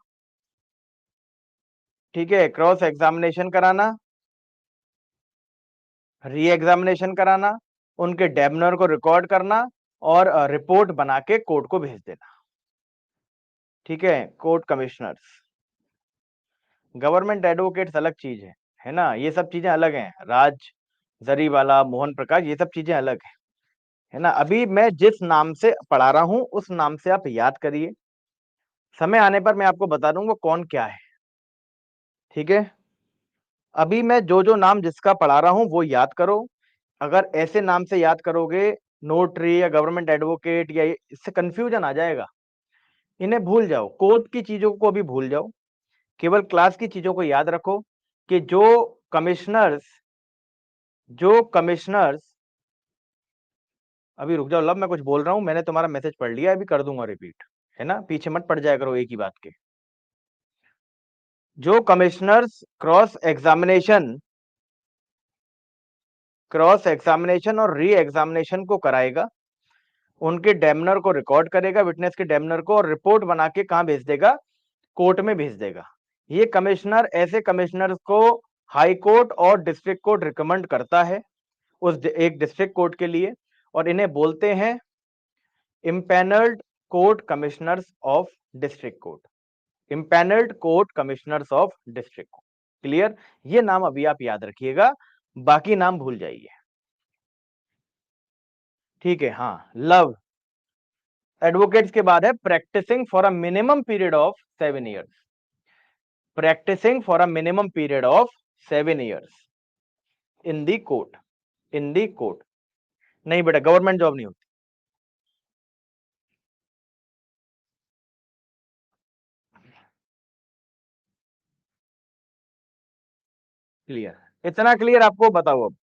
Speaker 1: ठीक है, क्रॉस एग्जामिनेशन कराना, री एग्जामिनेशन कराना, उनके डेमनर को रिकॉर्ड करना और रिपोर्ट बना के कोर्ट को भेज देना. ठीक है, कोर्ट कमिश्नर्स. गवर्नमेंट एडवोकेट्स अलग चीज है ना, ये सब चीजें अलग हैं. राज जरीवाला, मोहन प्रकाश, ये सब चीजें अलग है ना. अभी मैं जिस नाम से पढ़ा रहा हूं उस नाम से आप याद करिए, समय आने पर मैं आपको बता दूंगा कौन क्या है. ठीक है, अभी मैं जो नाम जिसका पढ़ा रहा हूं वो याद करो. अगर ऐसे नाम से याद करोगे, नोटरी या गवर्नमेंट एडवोकेट, या इससे कंफ्यूजन आ जाएगा. इन्हें भूल जाओ, कोर्ट की चीजों को भी भूल जाओ, केवल क्लास की चीजों को याद रखो कि जो कमिश्नर्स अभी रुक जाओ लब, मैं कुछ बोल रहा हूं, मैंने तुम्हारा मैसेज पढ़ लिया, अभी कर दूंगा रिपीट, है ना. पीछे मत पड़ जाया करो एक ही बात के. जो कमिश्नर्स क्रॉस एग्जामिनेशन और री एग्जामिनेशन को कराएगा, उनके डेमनर को रिकॉर्ड करेगा, विटनेस के डेमनर को, और रिपोर्ट बना के कहां भेज देगा, कोर्ट में भेज देगा. ये कमिश्नर ऐसे कमिश्नर को हाई कोर्ट और डिस्ट्रिक्ट कोर्ट रिकमेंड करता है उस एक डिस्ट्रिक्ट कोर्ट के लिए, और इन्हें बोलते हैं empanelled court commissioners of district court, empanelled court commissioners of district court. Clear? ये नाम अभी आप याद रखिएगा, बाकी नाम भूल जाइए। ठीक है, हाँ। लव एडवोकेट्स के बाद है practising for a minimum period of 7 years, practising for a minimum period of 7 years in the court, in the court. नहीं बेटा, गवर्नमेंट जॉब नहीं होती। क्लियर? इतना क्लियर आपको? बताओ अब।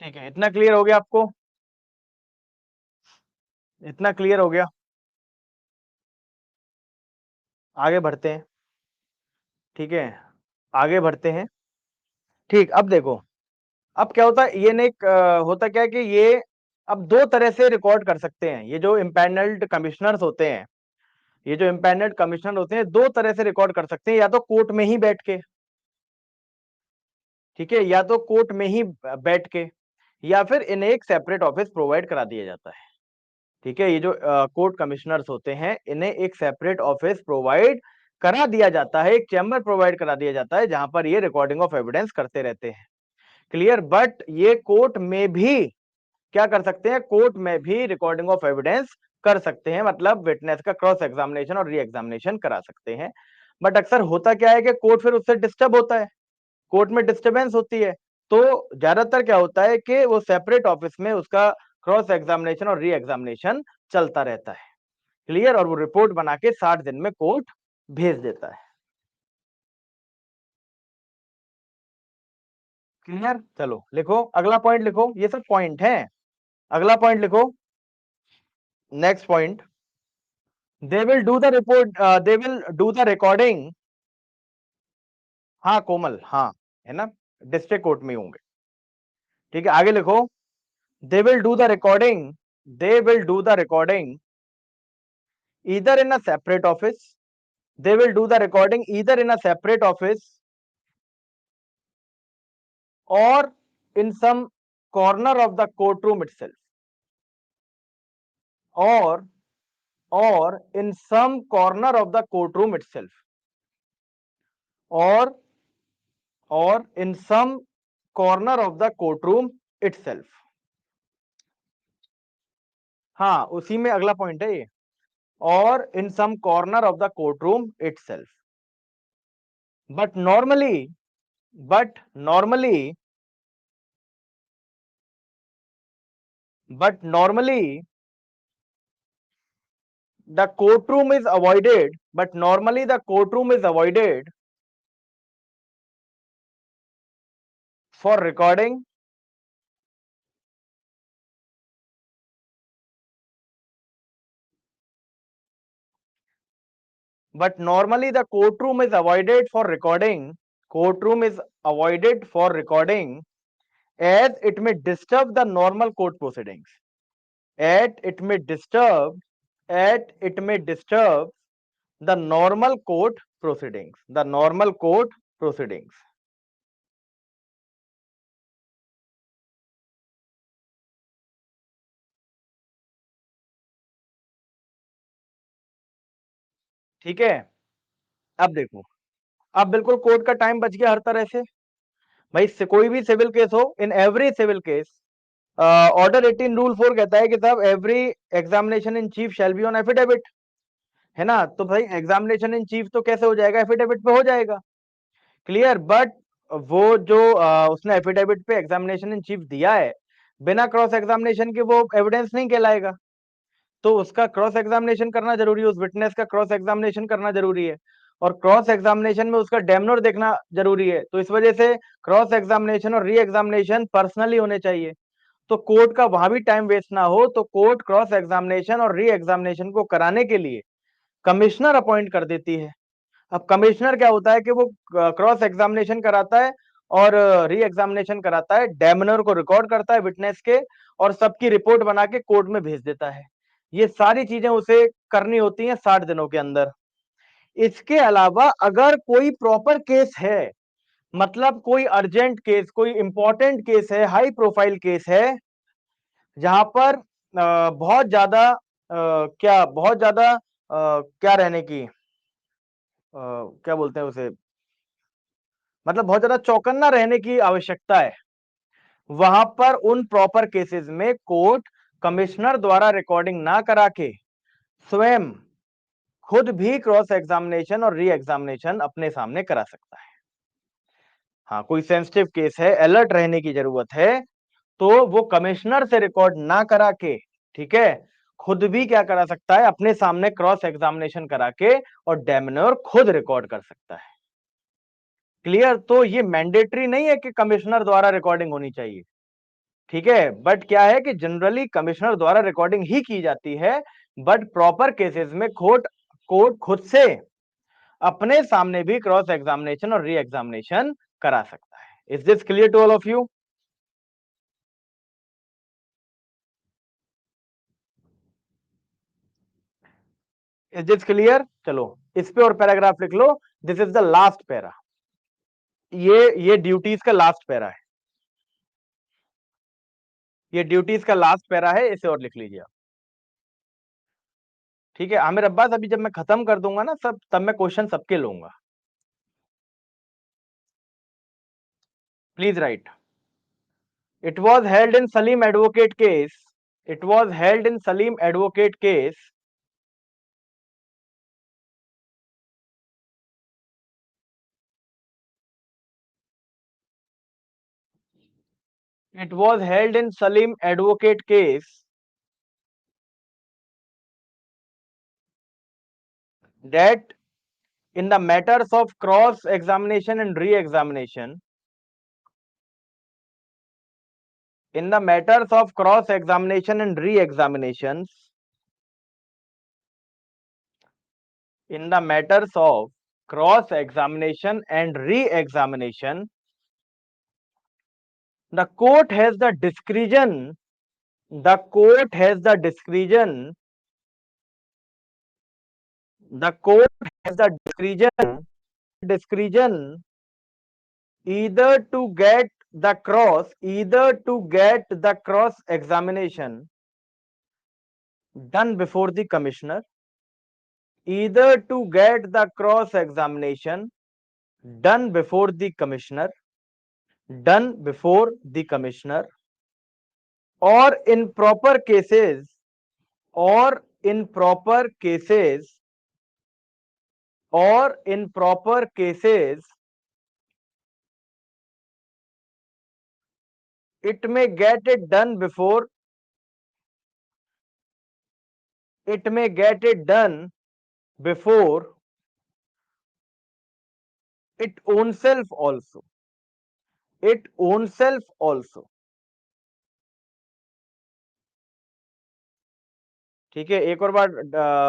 Speaker 1: ठीक है, इतना क्लियर हो गया आपको? इतना क्लियर हो गया? आगे बढ़ते हैं। ठीक है, आगे बढ़ते हैं। ठीक, अब देखो, अब क्या होता है, ये ने होता क्या है कि ये अब दो तरह से रिकॉर्ड कर सकते हैं। ये जो इम्पैनल्ड कमिश्नर्स होते हैं, ये जो इम्पैनल्ड कमिश्नर होते हैं, दो तरह से रिकॉर्ड कर सकते हैं, या तो कोर्ट में ही बैठ के, ठीक है, या तो कोर्ट में ही बैठ के, या फिर इन्हें एक सेपरेट ऑफिस प्रोवाइड करा दिया जाता है। ठीक है, ये जो कोर्ट कमिश्नर्स होते हैं, इन्हें एक सेपरेट ऑफिस प्रोवाइड करा दिया जाता है, एक चैम्बर प्रोवाइड करा दिया जाता है, जहां पर ये रिकॉर्डिंग ऑफ एविडेंस करते रहते हैं। क्लियर? बट ये कोर्ट में भी क्या कर सकते हैं, कोर्ट में भी रिकॉर्डिंग ऑफ एविडेंस कर सकते हैं, मतलब विटनेस का क्रॉस एग्जामिनेशन और री एग्जामिनेशन करा सकते हैं। बट अक्सर होता क्या है कि कोर्ट फिर उससे डिस्टर्ब होता है, कोर्ट में डिस्टरबेंस होती है, तो ज्यादातर क्या होता है कि वो सेपरेट ऑफिस में उसका क्रॉस एग्जामिनेशन और री एग्जामिनेशन चलता रहता है। क्लियर? और वो रिपोर्ट बना के 60 दिन में कोर्ट भेज देता है। क्लियर? चलो लिखो, अगला पॉइंट लिखो, ये सब पॉइंट है। अगला पॉइंट लिखो, next point, they will do the report, they will do the recording. हाँ कोमल, हाँ, है ना, डिस्ट्रिक्ट कोर्ट में होंगे। ठीक है, आगे लिखो, they will do the recording, they will do the recording either in a separate office, they will do the recording either in a separate office or in some corner of the courtroom itself, or in some corner of the courtroom itself, or in some corner of the courtroom itself. हाँ, उसी में अगला point है ये, और in some corner of the courtroom itself. But normally, but normally, but normally the courtroom is avoided, but normally the courtroom is avoided for recording, but normally the courtroom is avoided for recording, courtroom is avoided for recording, as it may disturb the normal court proceedings, at it may disturb, at it may disturb the normal court proceedings, the normal court proceedings. ठीक है, अब देखो, अब बिल्कुल court का time बच गया हर तरह से। भाई कोई भी सिविल केस हो, in every civil case order 18 rule 4 कहता है कि साहब every examination in chief shall be on affidavit, है ना। तो भाई एग्जामिनेशन इन चीफ तो कैसे हो जाएगा, एफिडेविट पे हो जाएगा, क्लियर। बट वो जो उसने एफिडेविट पे एग्जामिनेशन इन चीफ दिया है, बिना क्रॉस एग्जामिनेशन के वो एविडेंस नहीं कहलाएगा। तो उसका क्रॉस एग्जामिनेशन करना जरूरी है, उस विटनेस का क्रॉस एग्जामिनेशन करना जरूरी है, और क्रॉस एग्जामिनेशन में उसका डेमनर देखना जरूरी है। तो इस वजह से क्रॉस एग्जामिनेशन और री एग्जामिनेशन पर्सनली होने चाहिए। तो कोर्ट का वहां भी टाइम वेस्ट ना हो, तो कोर्ट क्रॉस एग्जामिनेशन और री एग्जामिनेशन को कराने के लिए कमिश्नर अपॉइंट कर देती है। अब कमिश्नर क्या होता है कि वो क्रॉस एग्जामिनेशन कराता है और री एग्जामिनेशन कराता है, डेमनर को रिकॉर्ड करता है विटनेस के, और सबकी रिपोर्ट बना के कोर्ट में भेज देता है। ये सारी चीजें उसे करनी होती हैं 60 दिनों के अंदर। इसके अलावा अगर कोई प्रॉपर केस है, मतलब कोई अर्जेंट केस, कोई इंपॉर्टेंट केस है, हाई प्रोफाइल केस है, जहां पर बहुत ज्यादा क्या बहुत ज्यादा क्या रहने की क्या बोलते हैं उसे, मतलब बहुत ज्यादा चौकन्ना रहने की आवश्यकता है, वहां पर उन प्रॉपर केसेस में कोर्ट कमिश्नर द्वारा रिकॉर्डिंग ना करा के स्वयं खुद भी क्रॉस एग्जामिनेशन और री एग्जामिनेशन अपने सामने करा सकता है। हाँ, कोई सेंसिटिव केस है, अलर्ट रहने की जरूरत है, तो वो कमिश्नर से रिकॉर्ड ना करा के, ठीक है, खुद भी क्या करा सकता है, अपने सामने क्रॉस एग्जामिनेशन करा के और डेमनर खुद रिकॉर्ड कर सकता है, क्लियर। तो ये मैंडेटरी नहीं है कि कमिश्नर द्वारा रिकॉर्डिंग होनी चाहिए, ठीक है, बट क्या है कि जनरली कमिश्नर द्वारा रिकॉर्डिंग ही की जाती है, बट प्रॉपर केसेस में कोर्ट कोर्ट खुद से अपने सामने भी क्रॉस एग्जामिनेशन और री एग्जामिनेशन करा सकता है। Is this clear to all of you? Is this clear? चलो इस पे और पैराग्राफ लिख लो। This is the last para, ये ड्यूटीज का लास्ट पैरा है, ये ड्यूटीज का लास्ट पैरा है, इसे और लिख लीजिए आप। ठीक है आमिर अब्बास, अभी जब मैं खत्म कर दूंगा ना सब, तब मैं क्वेश्चन सबके लूंगा। Please right. It was held in Salim advocate case, it was held in Salim advocate case, it was held in Salim advocate case that in the matters of cross examination and re-examination, in the matters of cross examination and re-examinations, in the matters of cross examination and re-examination, the court has the discretion, the court has the discretion, the court has the discretion either to get the cross, either to get the cross examination done before the commissioner, either to get the cross examination done before the commissioner, done before the commissioner, or in proper cases, or in proper cases, or in proper cases, it may get it done before, it may get it done before it own self also, it own self also। ठीक है, एक और बार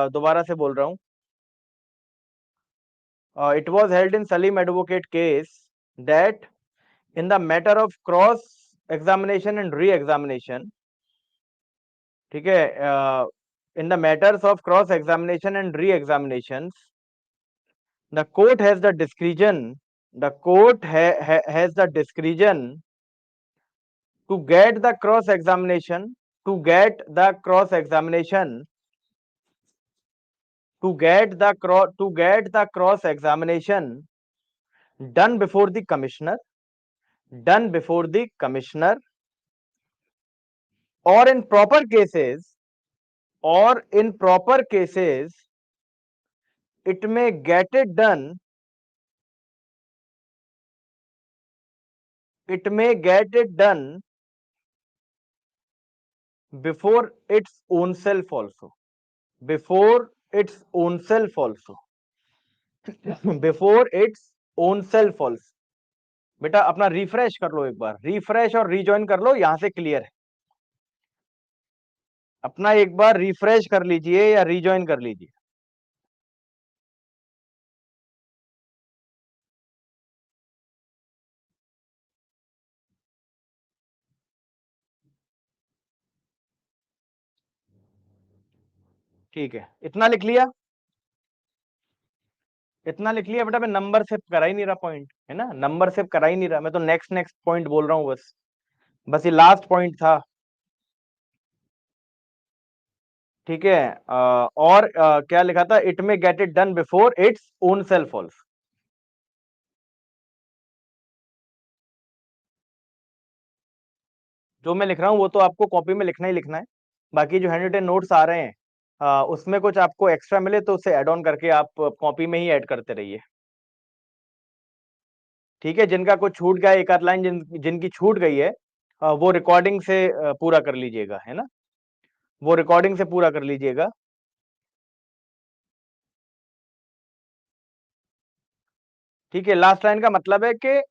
Speaker 1: दोबारा से बोल रहा हूं। It was held in Salim advocate case that in the matter of cross examination and re-examination, ठीक है, in the matters of cross examination and re-examinations, the court has the discretion, the court has the discretion to get the cross examination, to get the cross examination, to get the cross examination done before the commissioner, done before the commissioner, or in proper cases, it may get it done before its own self also. Before its own self also. Before its own self also. बेटा अपना refresh कर लो, एक बार refresh और rejoin कर लो, यहां से clear है। अपना एक बार रिफ्रेश कर लीजिए या रीजॉइन कर लीजिए। ठीक है, इतना लिख लिया, इतना लिख लिया बेटा। मैं नंबर सेव करा ही नहीं रहा पॉइंट, है ना, नंबर सेव करा ही नहीं रहा, मैं तो नेक्स्ट नेक्स्ट पॉइंट बोल रहा हूँ बस। बस ये लास्ट पॉइंट था। ठीक है, और क्या लिखा था, it may get it done before its own self also. जो मैं लिख रहा हूँ वो तो आपको कॉपी में लिखना ही लिखना है। बाकी जो हैंड रिटन नोट्स आ रहे हैं, उसमें कुछ आपको एक्स्ट्रा मिले तो उसे ऐड ऑन करके आप कॉपी में ही ऐड करते रहिए। ठीक है, जिनका कुछ छूट गया, एक आध लाइन जिनकी छूट गई है, वो रिकॉर्डिंग से पूरा कर लीजिएगा, है ना, वो रिकॉर्डिंग से पूरा कर लीजिएगा। ठीक है, लास्ट लाइन का मतलब है कि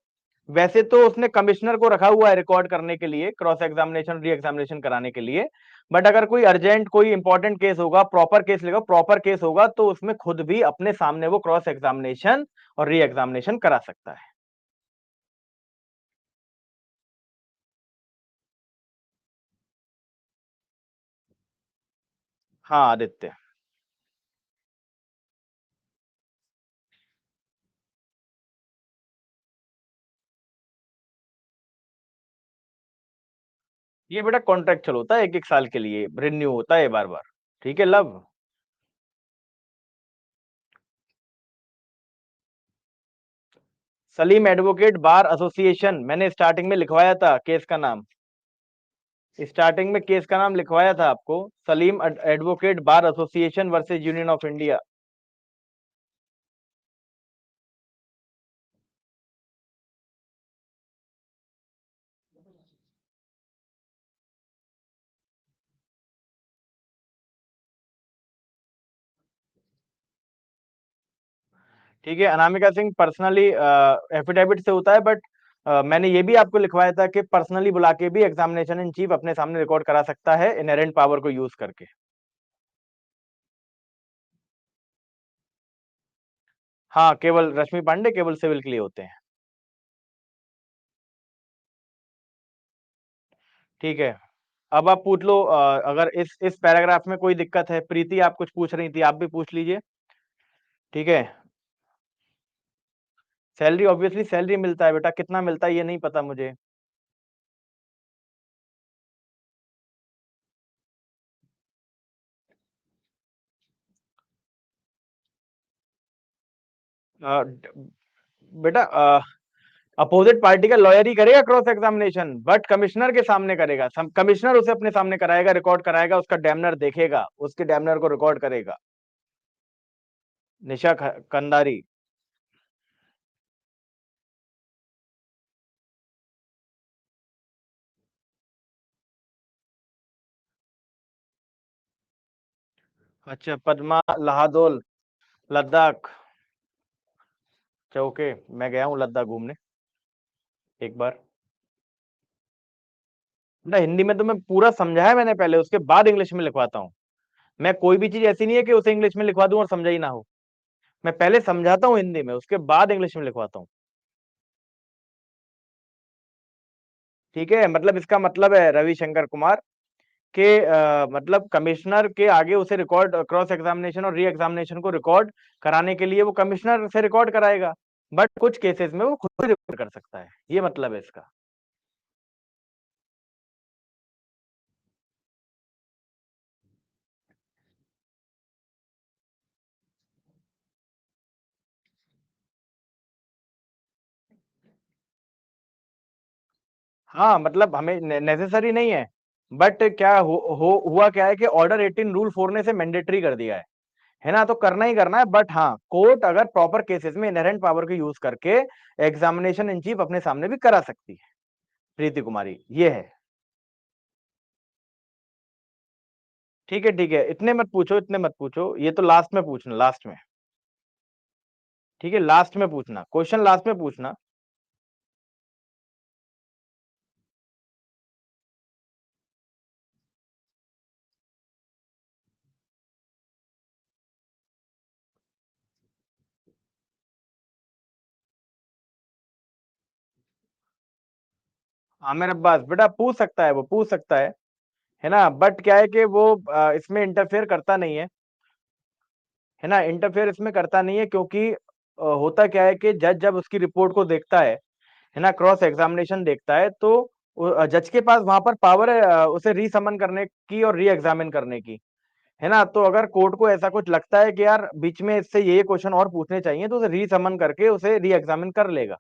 Speaker 1: वैसे तो उसने कमिश्नर को रखा हुआ है रिकॉर्ड करने के लिए, क्रॉस एग्जामिनेशन री एग्जामिनेशन कराने के लिए, बट अगर कोई अर्जेंट कोई इंपॉर्टेंट केस होगा, प्रॉपर केस लेगा, प्रॉपर केस होगा, तो उसमें खुद भी अपने सामने वो क्रॉस एग्जामिनेशन और री एग्जामिनेशन करा सकता है। हाँ आदित्य, ये बेटा कॉन्ट्रैक्चुअल होता है, एक एक साल के लिए रिन्यू होता है बार बार। ठीक है love. Salim advocate bar association, मैंने स्टार्टिंग में लिखवाया था केस का नाम, स्टार्टिंग में केस का नाम लिखवाया था आपको, Salim advocate bar association versus union of India. ठीक है, अनामिका सिंह पर्सनली एफिडेविट से होता है, बट मैंने ये भी आपको लिखवाया था कि पर्सनली बुला के भी एग्जामिनेशन इन चीफ अपने सामने रिकॉर्ड करा सकता है इनहेरेंट पावर को यूज करके। हाँ, केवल रश्मि पांडे केवल सिविल के लिए होते हैं। ठीक है, अब आप पूछ लो, अगर इस पैराग्राफ में कोई दिक्कत है। प्रीति आप कुछ पूछ रही थी, आप भी पूछ लीजिए। ठीक है, सैलरी ऑब्वियसली सैलरी मिलता है बेटा, कितना मिलता है ये नहीं पता मुझे। बेटा अपोजिट पार्टी का लॉयर ही करेगा क्रॉस एग्जामिनेशन, बट कमिश्नर के सामने करेगा, कमिश्नर उसे अपने सामने कराएगा, रिकॉर्ड कराएगा, उसका डैमनर देखेगा, उसके डैमनर को रिकॉर्ड करेगा। निशा कंदारी। अच्छा, पद्मा लहादोल, लद्दाख। अच्छा ओके, मैं गया हूँ लद्दाख घूमने एक बार। ना हिंदी में तो मैं पूरा समझाया मैंने पहले, उसके बाद इंग्लिश में लिखवाता हूँ। मैं कोई भी चीज ऐसी नहीं है कि उसे इंग्लिश में लिखवा दूं और समझा ही ना हो। मैं पहले समझाता हूँ हिंदी में, उसके बाद इंग्लिश में लिखवाता हूँ। ठीक है, मतलब इसका मतलब है रविशंकर कुमार के मतलब कमिश्नर के आगे उसे रिकॉर्ड क्रॉस एग्जामिनेशन और री एग्जामिनेशन को रिकॉर्ड कराने के लिए वो कमिश्नर से रिकॉर्ड कराएगा, बट कुछ केसेस में वो खुद भी रिकॉर्ड कर सकता है, ये मतलब है इसका। हाँ मतलब हमें नेसेसरी नहीं है, बट क्या हुआ क्या है कि ऑर्डर 18 रूल 4 ने से मैंडेटरी कर दिया है ना, तो करना ही करना है। बट हाँ, कोर्ट अगर प्रॉपर केसेस में इनहेरेंट पावर को यूज करके एग्जामिनेशन इन चीफ अपने सामने भी करा सकती है प्रीति कुमारी, ये है। ठीक है ठीक है, इतने मत पूछो, इतने मत पूछो, ये तो लास्ट में पूछना, लास्ट में। ठीक है, लास्ट में पूछना, क्वेश्चन लास्ट में पूछना। आमिर अब्बास बेटा पूछ सकता है, वो पूछ सकता है ना, बट क्या है कि वो इसमें इंटरफेयर करता नहीं है ना, इंटरफेयर इसमें करता नहीं है, क्योंकि होता क्या है कि जज जब उसकी रिपोर्ट को देखता है ना, क्रॉस एग्जामिनेशन देखता है, तो जज के पास वहां पर पावर है उसे रीसमन करने की और री एग्जामिन करने की, है ना। तो अगर कोर्ट को ऐसा कुछ लगता है कि यार बीच में इससे ये क्वेश्चन और पूछने चाहिए, तो उसे रीसमन करके उसे री एग्जामिन कर लेगा,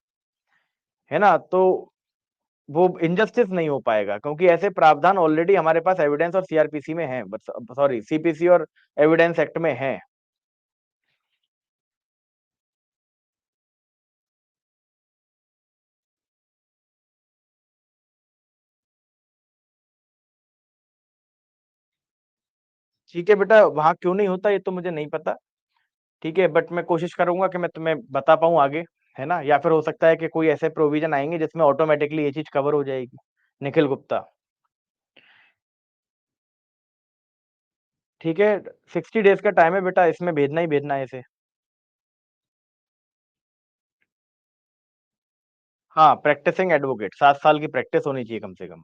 Speaker 1: है ना। तो वो इनजस्टिस नहीं हो पाएगा, क्योंकि ऐसे प्रावधान ऑलरेडी हमारे पास एविडेंस और सीआरपीसी में है, सॉरी सीपीसी और एविडेंस एक्ट में है। ठीक है बेटा, वहां क्यों नहीं होता ये तो मुझे नहीं पता। ठीक है, बट मैं कोशिश करूंगा कि मैं तुम्हें बता पाऊं आगे, है ना, या फिर हो सकता है कि कोई ऐसे प्रोविजन आएंगे जिसमें ऑटोमेटिकली ये चीज कवर हो जाएगी। निखिल गुप्ता। ठीक है, 60 डेज का टाइम है बेटा, इसमें भेजना ही भेजना है इसे। हाँ, प्रैक्टिसिंग एडवोकेट 7 साल की प्रैक्टिस होनी चाहिए कम से कम।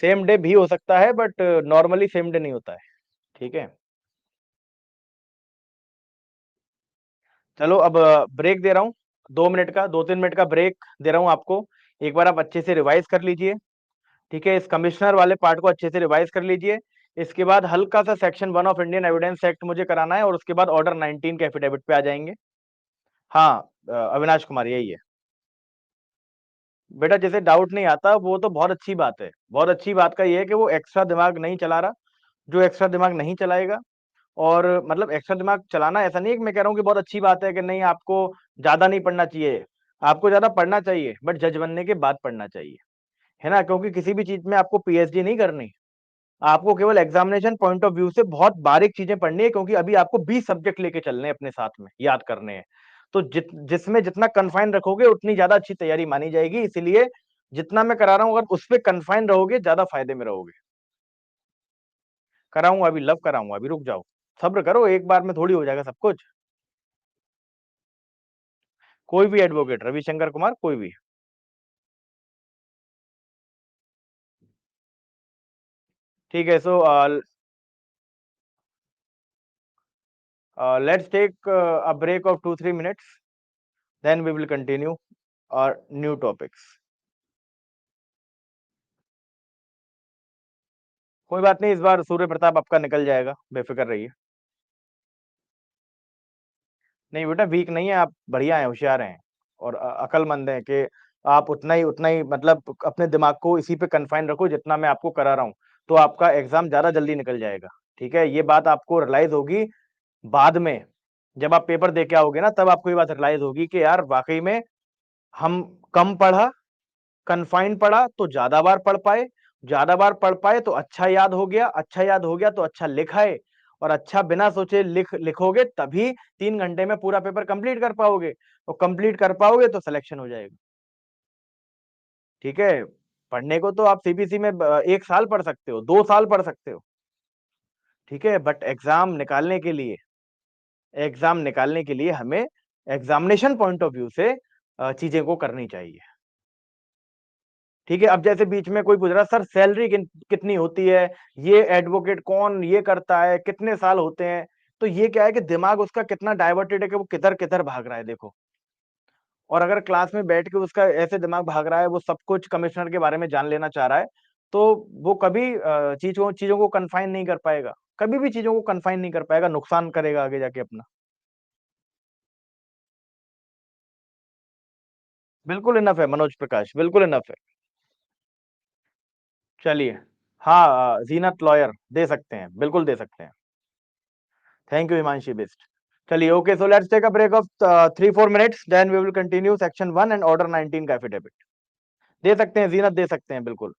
Speaker 1: सेम डे भी हो सकता है, बट नॉर्मली सेम डे नहीं होता है। ठीक है, चलो अब ब्रेक दे रहा हूँ, 2 मिनट का, 2-3 मिनट का ब्रेक दे रहा हूँ आपको। एक बार आप अच्छे से रिवाइज कर लीजिए। ठीक है, इस कमिश्नर वाले पार्ट को अच्छे से रिवाइज कर लीजिए। इसके बाद हल्का सा section 1 of Indian evidence act मुझे कराना है, और उसके बाद ऑर्डर 19 के एफिडेविट पे आ जाएंगे। हाँ, अविनाश कुमार यही है। बेटा जैसे डाउट नहीं आता, वो तो बहुत अच्छी बात है। बहुत अच्छी बात का ये है कि वो एक्स्ट्रा दिमाग नहीं चला रहा, जो एक्स्ट्रा दिमाग नहीं चलाएगा। और मतलब एक्स्ट्रा दिमाग चलाना ऐसा नहीं है कि मैं कह रहा हूँ कि बहुत अच्छी बात है कि नहीं, आपको ज्यादा नहीं पढ़ना चाहिए। आपको ज्यादा पढ़ना चाहिए, बट जज बनने के बाद पढ़ना चाहिए, है ना, क्योंकि किसी भी चीज में आपको पीएचडी नहीं करनी। आपको केवल एग्जामिनेशन पॉइंट ऑफ व्यू से बहुत बारीक चीजें पढ़नी है, क्योंकि अभी आपको 20 सब्जेक्ट लेके चलने हैं अपने साथ में, याद करने हैं। तो जिसमें जितना कन्फाइन रखोगे उतनी ज्यादा अच्छी तैयारी मानी जाएगी, इसीलिए जितना मैं करा रहा हूँ, अगर उस पर कन्फाइन रहोगे ज्यादा फायदे में रहोगे। कराऊंगा अभी, लव कराऊंगा अभी, रुक जाओ, सब्र करो, एक बार में थोड़ी हो जाएगा सब कुछ। कोई भी एडवोकेट, रविशंकर कुमार, कोई भी। ठीक है, so let's take a break of 2-3 minutes, then we will continue our new topics. कोई बात नहीं, इस बार सूर्य प्रताप आपका निकल जाएगा, बेफिक्र रहिए। नहीं बेटा, वीक नहीं है आप, बढ़िया हैं, होशियार हैं, और अक्लमंद हैं कि आप उतना ही मतलब अपने दिमाग को इसी पे कन्फाइन रखो जितना मैं आपको करा रहा हूँ, तो आपका एग्जाम ज्यादा जल्दी निकल जाएगा। ठीक है, ये बात आपको रियलाइज होगी बाद में, जब आप पेपर दे के आओगे ना, तब आपको ये बात रियलाइज होगी कि यार वाकई में हम कम पढ़ा, कन्फाइन पढ़ा तो ज्यादा बार पढ़ पाए, ज्यादा बार पढ़ पाए तो अच्छा याद हो गया, अच्छा याद हो गया तो अच्छा लिखा है, और अच्छा बिना सोचे लिखोगे तभी 3 घंटे में पूरा पेपर कंप्लीट कर पाओगे, और कंप्लीट कर पाओगे तो सिलेक्शन हो जाएगा। ठीक है, पढ़ने को तो आप सीबीसी में 1 साल पढ़ सकते हो, 2 साल पढ़ सकते हो। ठीक है, बट एग्जाम निकालने के लिए हमें एग्जामिनेशन पॉइंट ऑफ व्यू से चीजें को करनी चाहिए। ठीक है, अब जैसे बीच में कोई पूछ रहा सर सैलरी कितनी होती है, ये एडवोकेट कौन ये करता है, कितने साल होते हैं, तो ये क्या है कि दिमाग उसका कितना डाइवर्टेड है कि वो किधर किधर भाग रहा है, देखो। और अगर क्लास में बैठ के उसका ऐसे दिमाग भाग रहा है, वो सब कुछ कमिश्नर के बारे में जान लेना चाह रहा है, तो वो कभी चीजों चीजों को कन्फाइन नहीं कर पाएगा, कभी भी चीजों को कन्फाइन नहीं कर पाएगा, नुकसान करेगा आगे जाके अपना। बिल्कुल इनफ है मनोज प्रकाश, बिल्कुल इनफ है। चलिए, हाँ जीनत लॉयर दे सकते हैं, बिल्कुल दे सकते हैं। Thank you Himanshi Bisht. चलिए okay, so let's take a break of 3-4 minutes, then we will continue section 1 and order 19 का एफिडेविट। दे सकते हैं जीनत, दे सकते हैं बिल्कुल।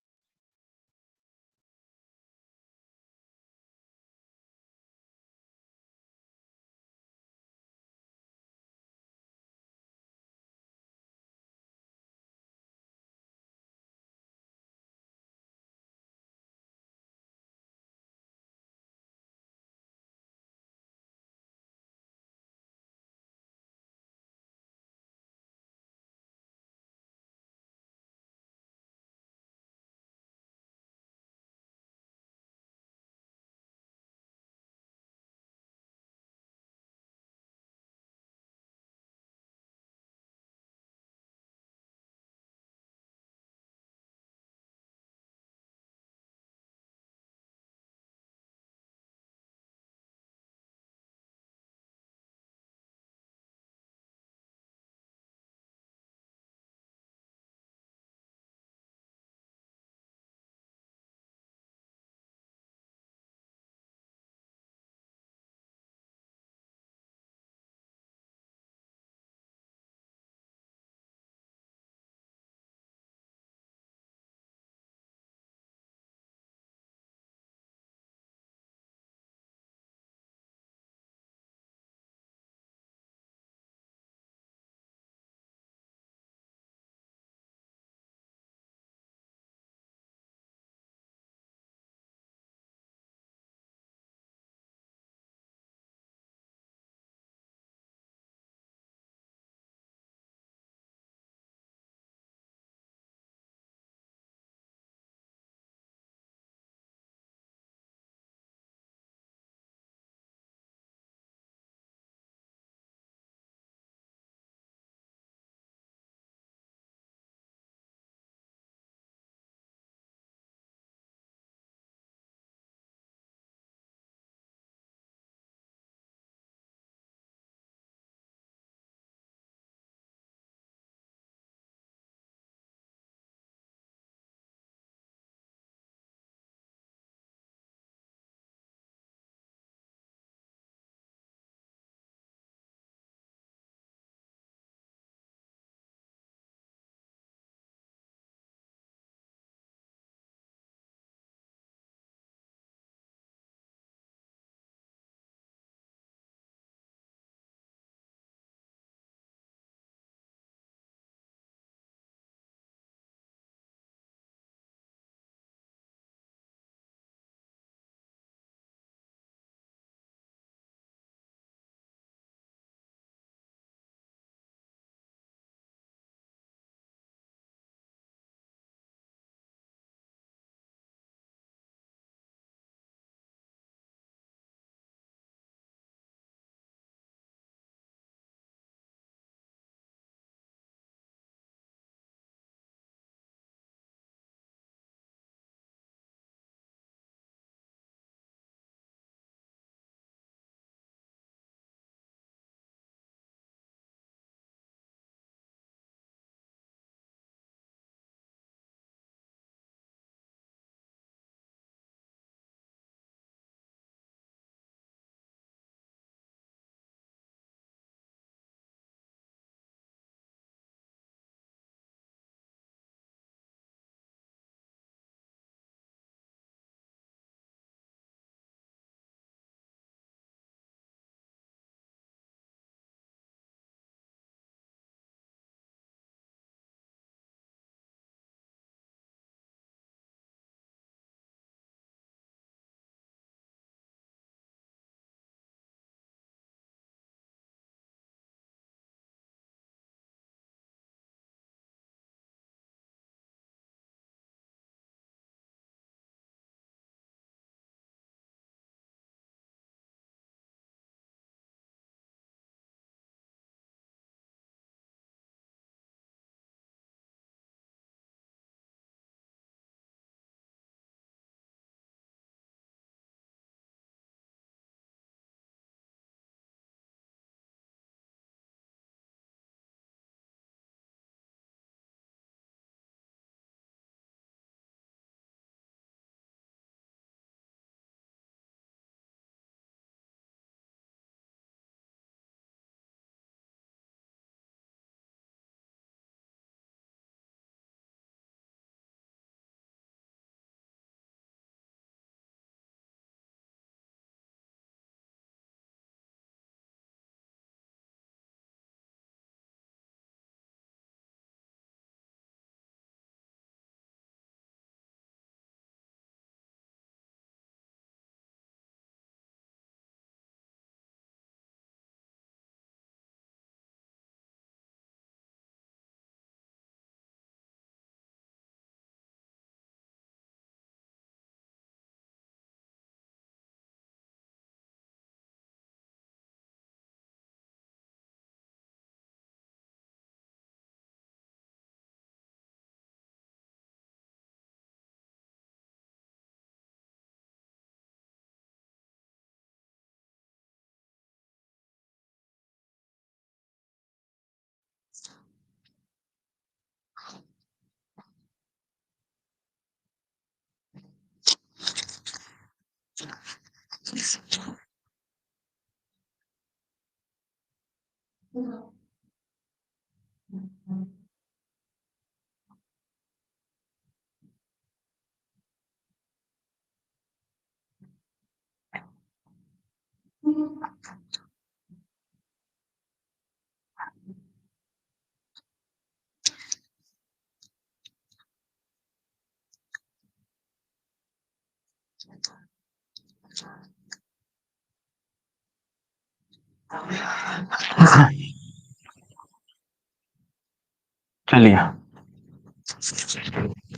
Speaker 1: चलिए,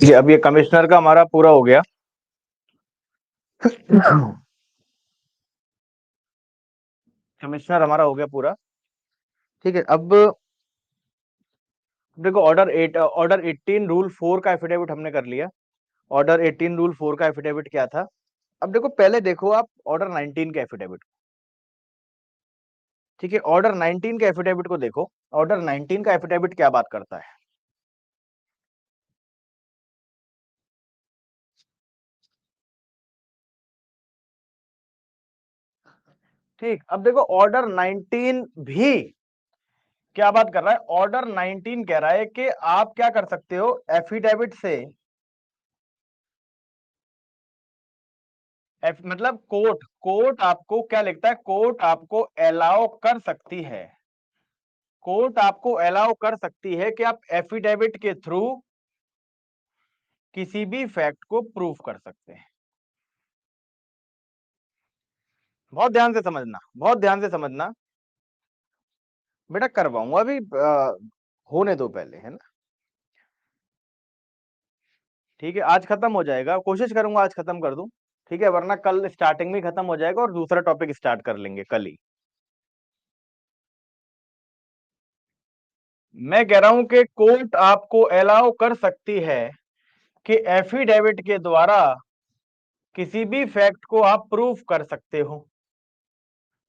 Speaker 1: ये अब ये कमिश्नर का हमारा पूरा हो गया। कमिश्नर हमारा हो गया पूरा, ठीक है। अब देखो, ऑर्डर 18 रूल 4 का एफिडेविट हमने कर लिया। ऑर्डर 18 रूल 4 का एफिडेविट क्या था? अब देखो, पहले देखो आप ऑर्डर 19 के एफिडेविट, ठीक है। ऑर्डर 19 के एफिडेविट को देखो। ऑर्डर 19 का एफिडेविट क्या बात करता है? ठीक, अब देखो ऑर्डर 19 भी क्या बात कर रहा है? ऑर्डर 19 कह रहा है कि आप क्या कर सकते हो एफिडेविट से, मतलब कोर्ट आपको क्या लिखता है? कोर्ट आपको अलाउ कर सकती है, कोर्ट आपको अलाउ कर सकती है कि आप एफिडेविट के थ्रू किसी भी फैक्ट को प्रूव कर सकते हैं। बहुत ध्यान से समझना, बहुत ध्यान से समझना बेटा, करवाऊंगा अभी, होने दो पहले, है ना? ठीक है, आज खत्म हो जाएगा, कोशिश करूंगा आज खत्म कर दूं, ठीक है, वरना कल स्टार्टिंग में खत्म हो जाएगा और दूसरा टॉपिक स्टार्ट कर लेंगे कल ही। मैं कह रहा हूं कि कोर्ट आपको अलाउ कर सकती है कि एफिडेविट के द्वारा किसी भी फैक्ट को आप प्रूफ कर सकते हो,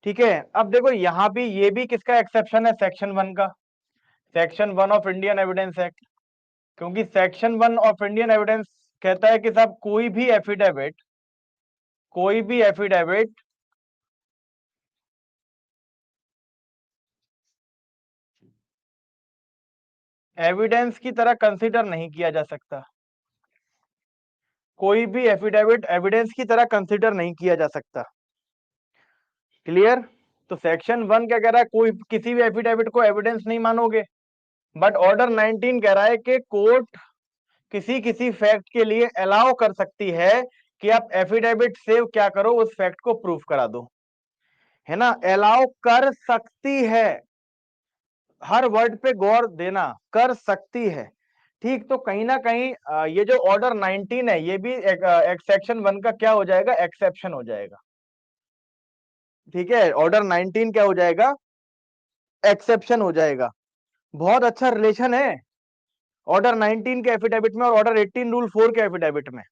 Speaker 1: ठीक है। अब देखो यहां भी, ये भी किसका एक्सेप्शन है? सेक्शन 1 का, section 1 of Indian evidence act. क्योंकि सेक्शन 1 ऑफ इंडियन एविडेंस कहता है कि साहब कोई भी एफिडेविट एविडेंस की तरह कंसीडर नहीं किया जा सकता, कोई भी एफिडेविट एविडेंस की तरह कंसीडर नहीं किया जा सकता। क्लियर? तो सेक्शन 1 क्या कह रहा है? कोई किसी भी एफिडेविट को एविडेंस नहीं मानोगे। बट ऑर्डर 19 कह रहा है कि कोर्ट किसी किसी फैक्ट के लिए अलाउ कर सकती है कि आप एफिडेविट से क्या करो, उस फैक्ट को प्रूफ करा दो, है ना? अलाउ कर सकती है, हर वर्ड पे गौर देना, कर सकती है, ठीक। तो कहीं ना कहीं ये जो ऑर्डर 19 है, ये भी एक सेक्शन 1 का क्या हो जाएगा? एक्सेप्शन हो जाएगा, ठीक है। ऑर्डर 19 क्या हो जाएगा? एक्सेप्शन हो जाएगा। बहुत अच्छा रिलेशन है ऑर्डर 19 के एफिडेविट में और ऑर्डर 18 रूल 4 के एफिडेविट में,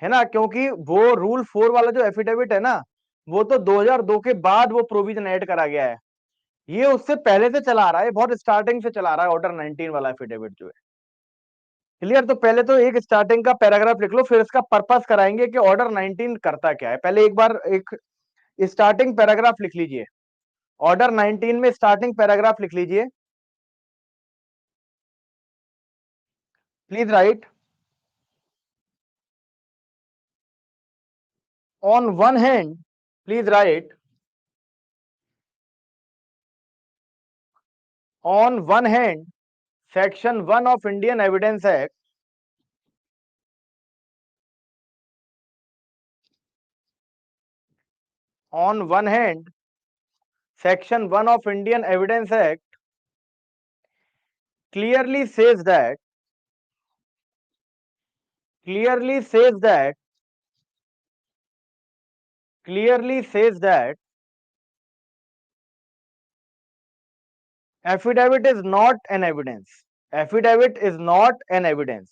Speaker 1: है ना? क्योंकि वो रूल 4 वाला जो एफिडेविट है ना, वो तो 2002 के बाद वो प्रोविजन ऐड करा गया है। ये उससे पहले से चला आ रहा है, बहुत स्टार्टिंग से चला आ रहा है ऑर्डर 19 वाला एफिडेविट जो है। क्लियर? तो पहले तो एक स्टार्टिंग का पैराग्राफ लिख लो, फिर इसका पर्पस कराएंगे कि ऑर्डर 19 करता क्या है। पहले एक बार एक स्टार्टिंग पैराग्राफ लिख लीजिए, ऑर्डर 19 में स्टार्टिंग पैराग्राफ लिख लीजिए। Please right, on one hand, please right, on one hand section 1 of Indian evidence act on one hand section 1 of Indian Evidence Act clearly says that clearly says that clearly says that affidavit is not an evidence, affidavit is not an evidence,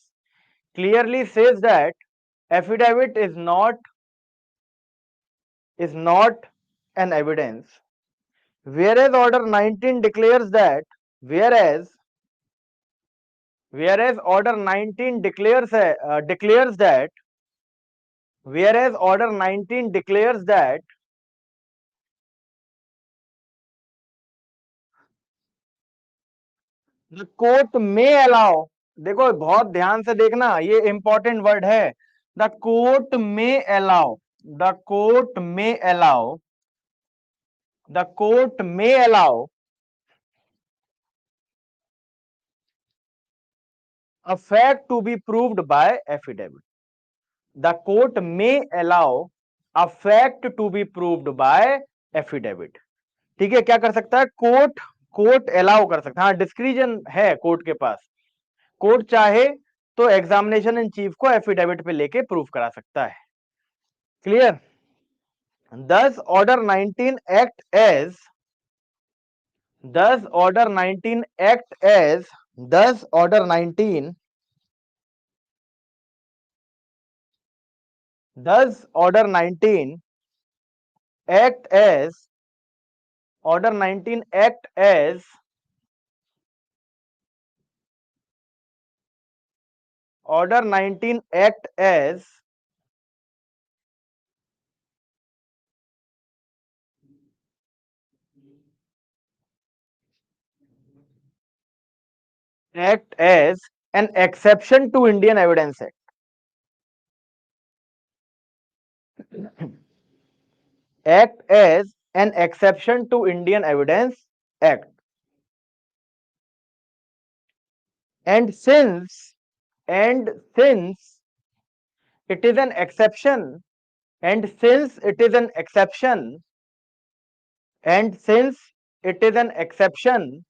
Speaker 1: clearly says that affidavit is not an evidence, whereas order 19 declares that whereas order 19 declares that whereas order 19 declares that the court में allow, देखो बहुत ध्यान से देखना, ये important word है। The court में allow, the court में अलाउ, द कोर्ट में allow a fact to be proved by affidavit. The court may allow a fact to be proved by affidavit. ठीक है, क्या कर सकता है कोर्ट? कोर्ट अलाउ कर सकता है, हाँ डिस्क्रिजन है कोर्ट के पास। कोर्ट चाहे तो एग्जामिनेशन इन चीफ को एफिडेविट पे लेके प्रूव करा सकता है। Clear? Thus order 19 act as, thus order 19 act as, thus order 19, thus order 19 act as, order 19 act as, order 19 act as, act as an exception to Indian Evidence Act. Act as an exception to Indian Evidence Act. And since it is an exception, and since it is an exception, and since it is an exception,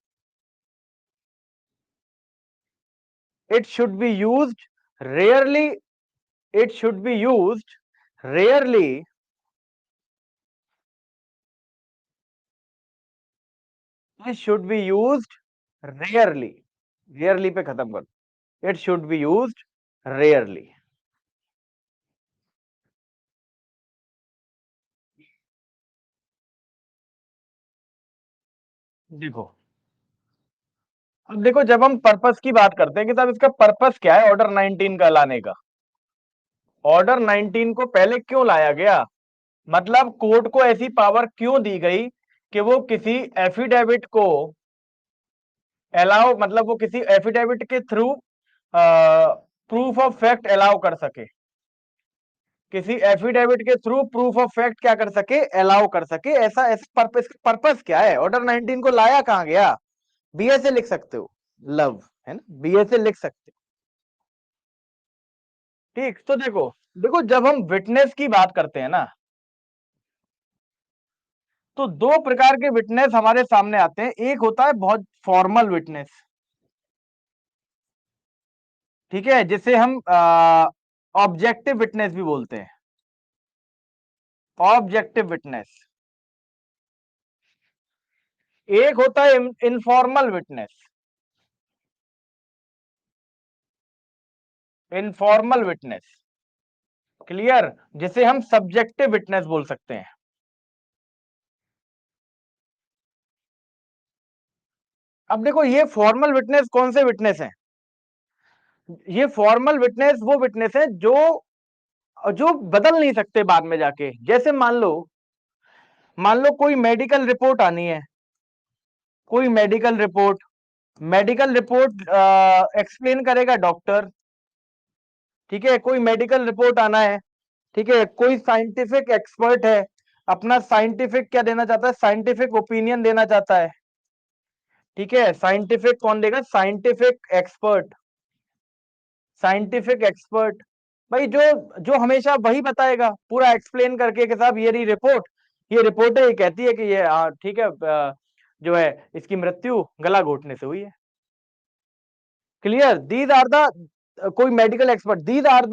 Speaker 1: it should be used rarely, it should be used rarely, it should be used rarely, rarely पे खत्म कर, it should be used rarely. देखो, अब देखो जब हम purpose की बात करते हैं कि साहब इसका पर्पस क्या है ऑर्डर 19 का लाने का, ऑर्डर 19 को पहले क्यों लाया गया, मतलब कोर्ट को ऐसी पावर क्यों दी गई कि वो किसी एफिडेविट को अलाउ, मतलब वो किसी एफिडेविट के through proof of fact allow कर सके, किसी एफिडेविट के थ्रू प्रूफ ऑफ फैक्ट क्या कर सके, अलाउ कर सके। ऐसा ऐसा पर्पस क्या है, ऑर्डर 19 को लाया कहां गया? बीएसए लिख सकते हो, लव है ना, बीएसए लिख सकते हो। ठीक, तो देखो देखो जब हम विटनेस की बात करते हैं ना, तो दो प्रकार के विटनेस हमारे सामने आते हैं। एक होता है बहुत फॉर्मल विटनेस, ठीक है, जिसे हम ऑब्जेक्टिव विटनेस भी बोलते हैं, ऑब्जेक्टिव विटनेस। एक होता है informal witness, informal witness, clear, जिसे हम सब्जेक्टिव विटनेस बोल सकते हैं। अब देखो ये फॉर्मल विटनेस कौन से विटनेस हैं? ये फॉर्मल विटनेस वो विटनेस है जो जो बदल नहीं सकते बाद में जाके। जैसे मान लो कोई मेडिकल रिपोर्ट आनी है, कोई medical report, medical report explain करेगा डॉक्टर, ठीक है, कोई मेडिकल रिपोर्ट आना है, ठीक है, कोई साइंटिफिक एक्सपर्ट है, अपना साइंटिफिक क्या देना चाहता है, साइंटिफिक ओपिनियन देना चाहता है, ठीक है, साइंटिफिक कौन देगा, साइंटिफिक एक्सपर्ट, साइंटिफिक एक्सपर्ट, भाई जो जो हमेशा वही बताएगा पूरा एक्सप्लेन करके कि साहब ये रही रिपोर्ट, ये रिपोर्ट है, ये कहती है कि ये ठीक है, जो है इसकी मृत्यु गला घोटने से हुई है। क्लियर? दीज आर द कोई medical expert, these are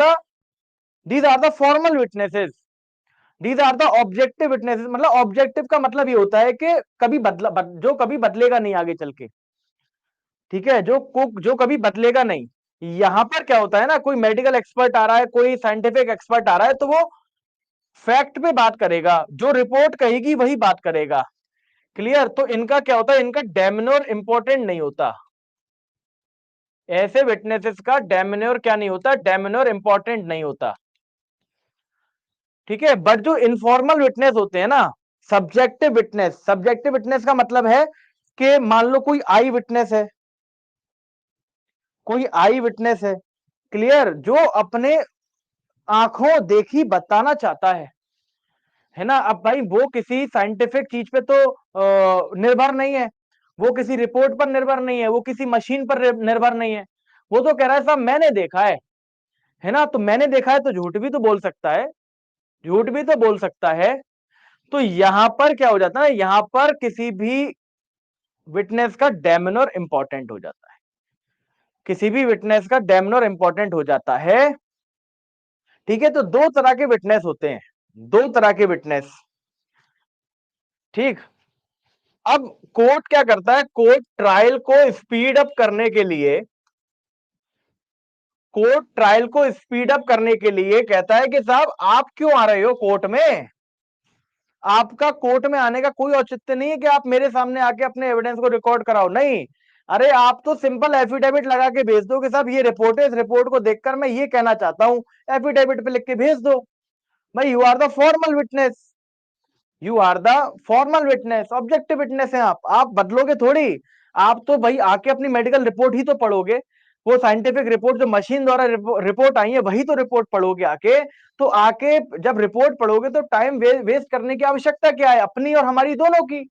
Speaker 1: the formal witnesses, these are the objective witnesses. मतलब ऑब्जेक्टिव का मतलब ये होता है कि कभी जो कभी बदलेगा नहीं आगे चल के, ठीक है, जो कभी बदलेगा नहीं। यहां पर क्या होता है ना, कोई मेडिकल एक्सपर्ट आ रहा है, कोई साइंटिफिक एक्सपर्ट आ रहा है, तो वो फैक्ट पे बात करेगा, जो रिपोर्ट कहेगी वही बात करेगा। क्लियर? तो इनका क्या होता है, इनका डेमिनोर इंपॉर्टेंट नहीं होता, ऐसे विटनेसेस का डेमिनोर क्या नहीं होता, डेमिनोर इंपॉर्टेंट नहीं होता, ठीक है। बट जो इनफॉर्मल विटनेस होते हैं ना, सब्जेक्टिव विटनेस, सब्जेक्टिव विटनेस का मतलब है कि मान लो कोई आई विटनेस है, कोई आई विटनेस क्लियर, जो अपने आंखों देखी बताना चाहता है ना। अब भाई वो किसी साइंटिफिक चीज पे तो निर्भर नहीं है, वो किसी रिपोर्ट पर निर्भर नहीं है, वो किसी मशीन पर निर्भर नहीं है। वो तो कह रहा है साहब मैंने देखा है ना। तो मैंने देखा है तो झूठ भी तो बोल सकता है, झूठ भी तो बोल सकता है। तो यहां पर क्या हो जाता है, यहां पर किसी भी विटनेस का डेमनर इंपॉर्टेंट हो जाता है, किसी भी विटनेस का डेमनर इंपॉर्टेंट हो जाता है। ठीक है, तो दो तरह के विटनेस होते हैं, दो तरह के विटनेस। ठीक, अब कोर्ट क्या करता है, कोर्ट ट्रायल को स्पीड अप करने के लिए, कोर्ट ट्रायल को स्पीड अप करने के लिए कहता है कि साहब आप क्यों आ रहे हो कोर्ट में, आपका कोर्ट में आने का कोई औचित्य नहीं है कि आप मेरे सामने आके अपने एविडेंस को रिकॉर्ड कराओ, नहीं। अरे आप तो सिंपल एफिडेविट लगा के भेज दो कि साहब ये रिपोर्ट है, इस रिपोर्ट को देखकर मैं ये कहना चाहता हूं, एफिडेविट पे लिख के भेज दो। भाई you are the formal witness, you are the formal witness, objective witness है आप बदलोगे थोड़ी। आप तो भाई आके अपनी मेडिकल रिपोर्ट ही तो पढ़ोगे, वो साइंटिफिक रिपोर्ट जो मशीन द्वारा रिपोर्ट आई है वही तो रिपोर्ट पढ़ोगे आके। तो आके जब रिपोर्ट पढ़ोगे तो टाइम वेस्ट करने की आवश्यकता क्या है, अपनी और हमारी दोनों की।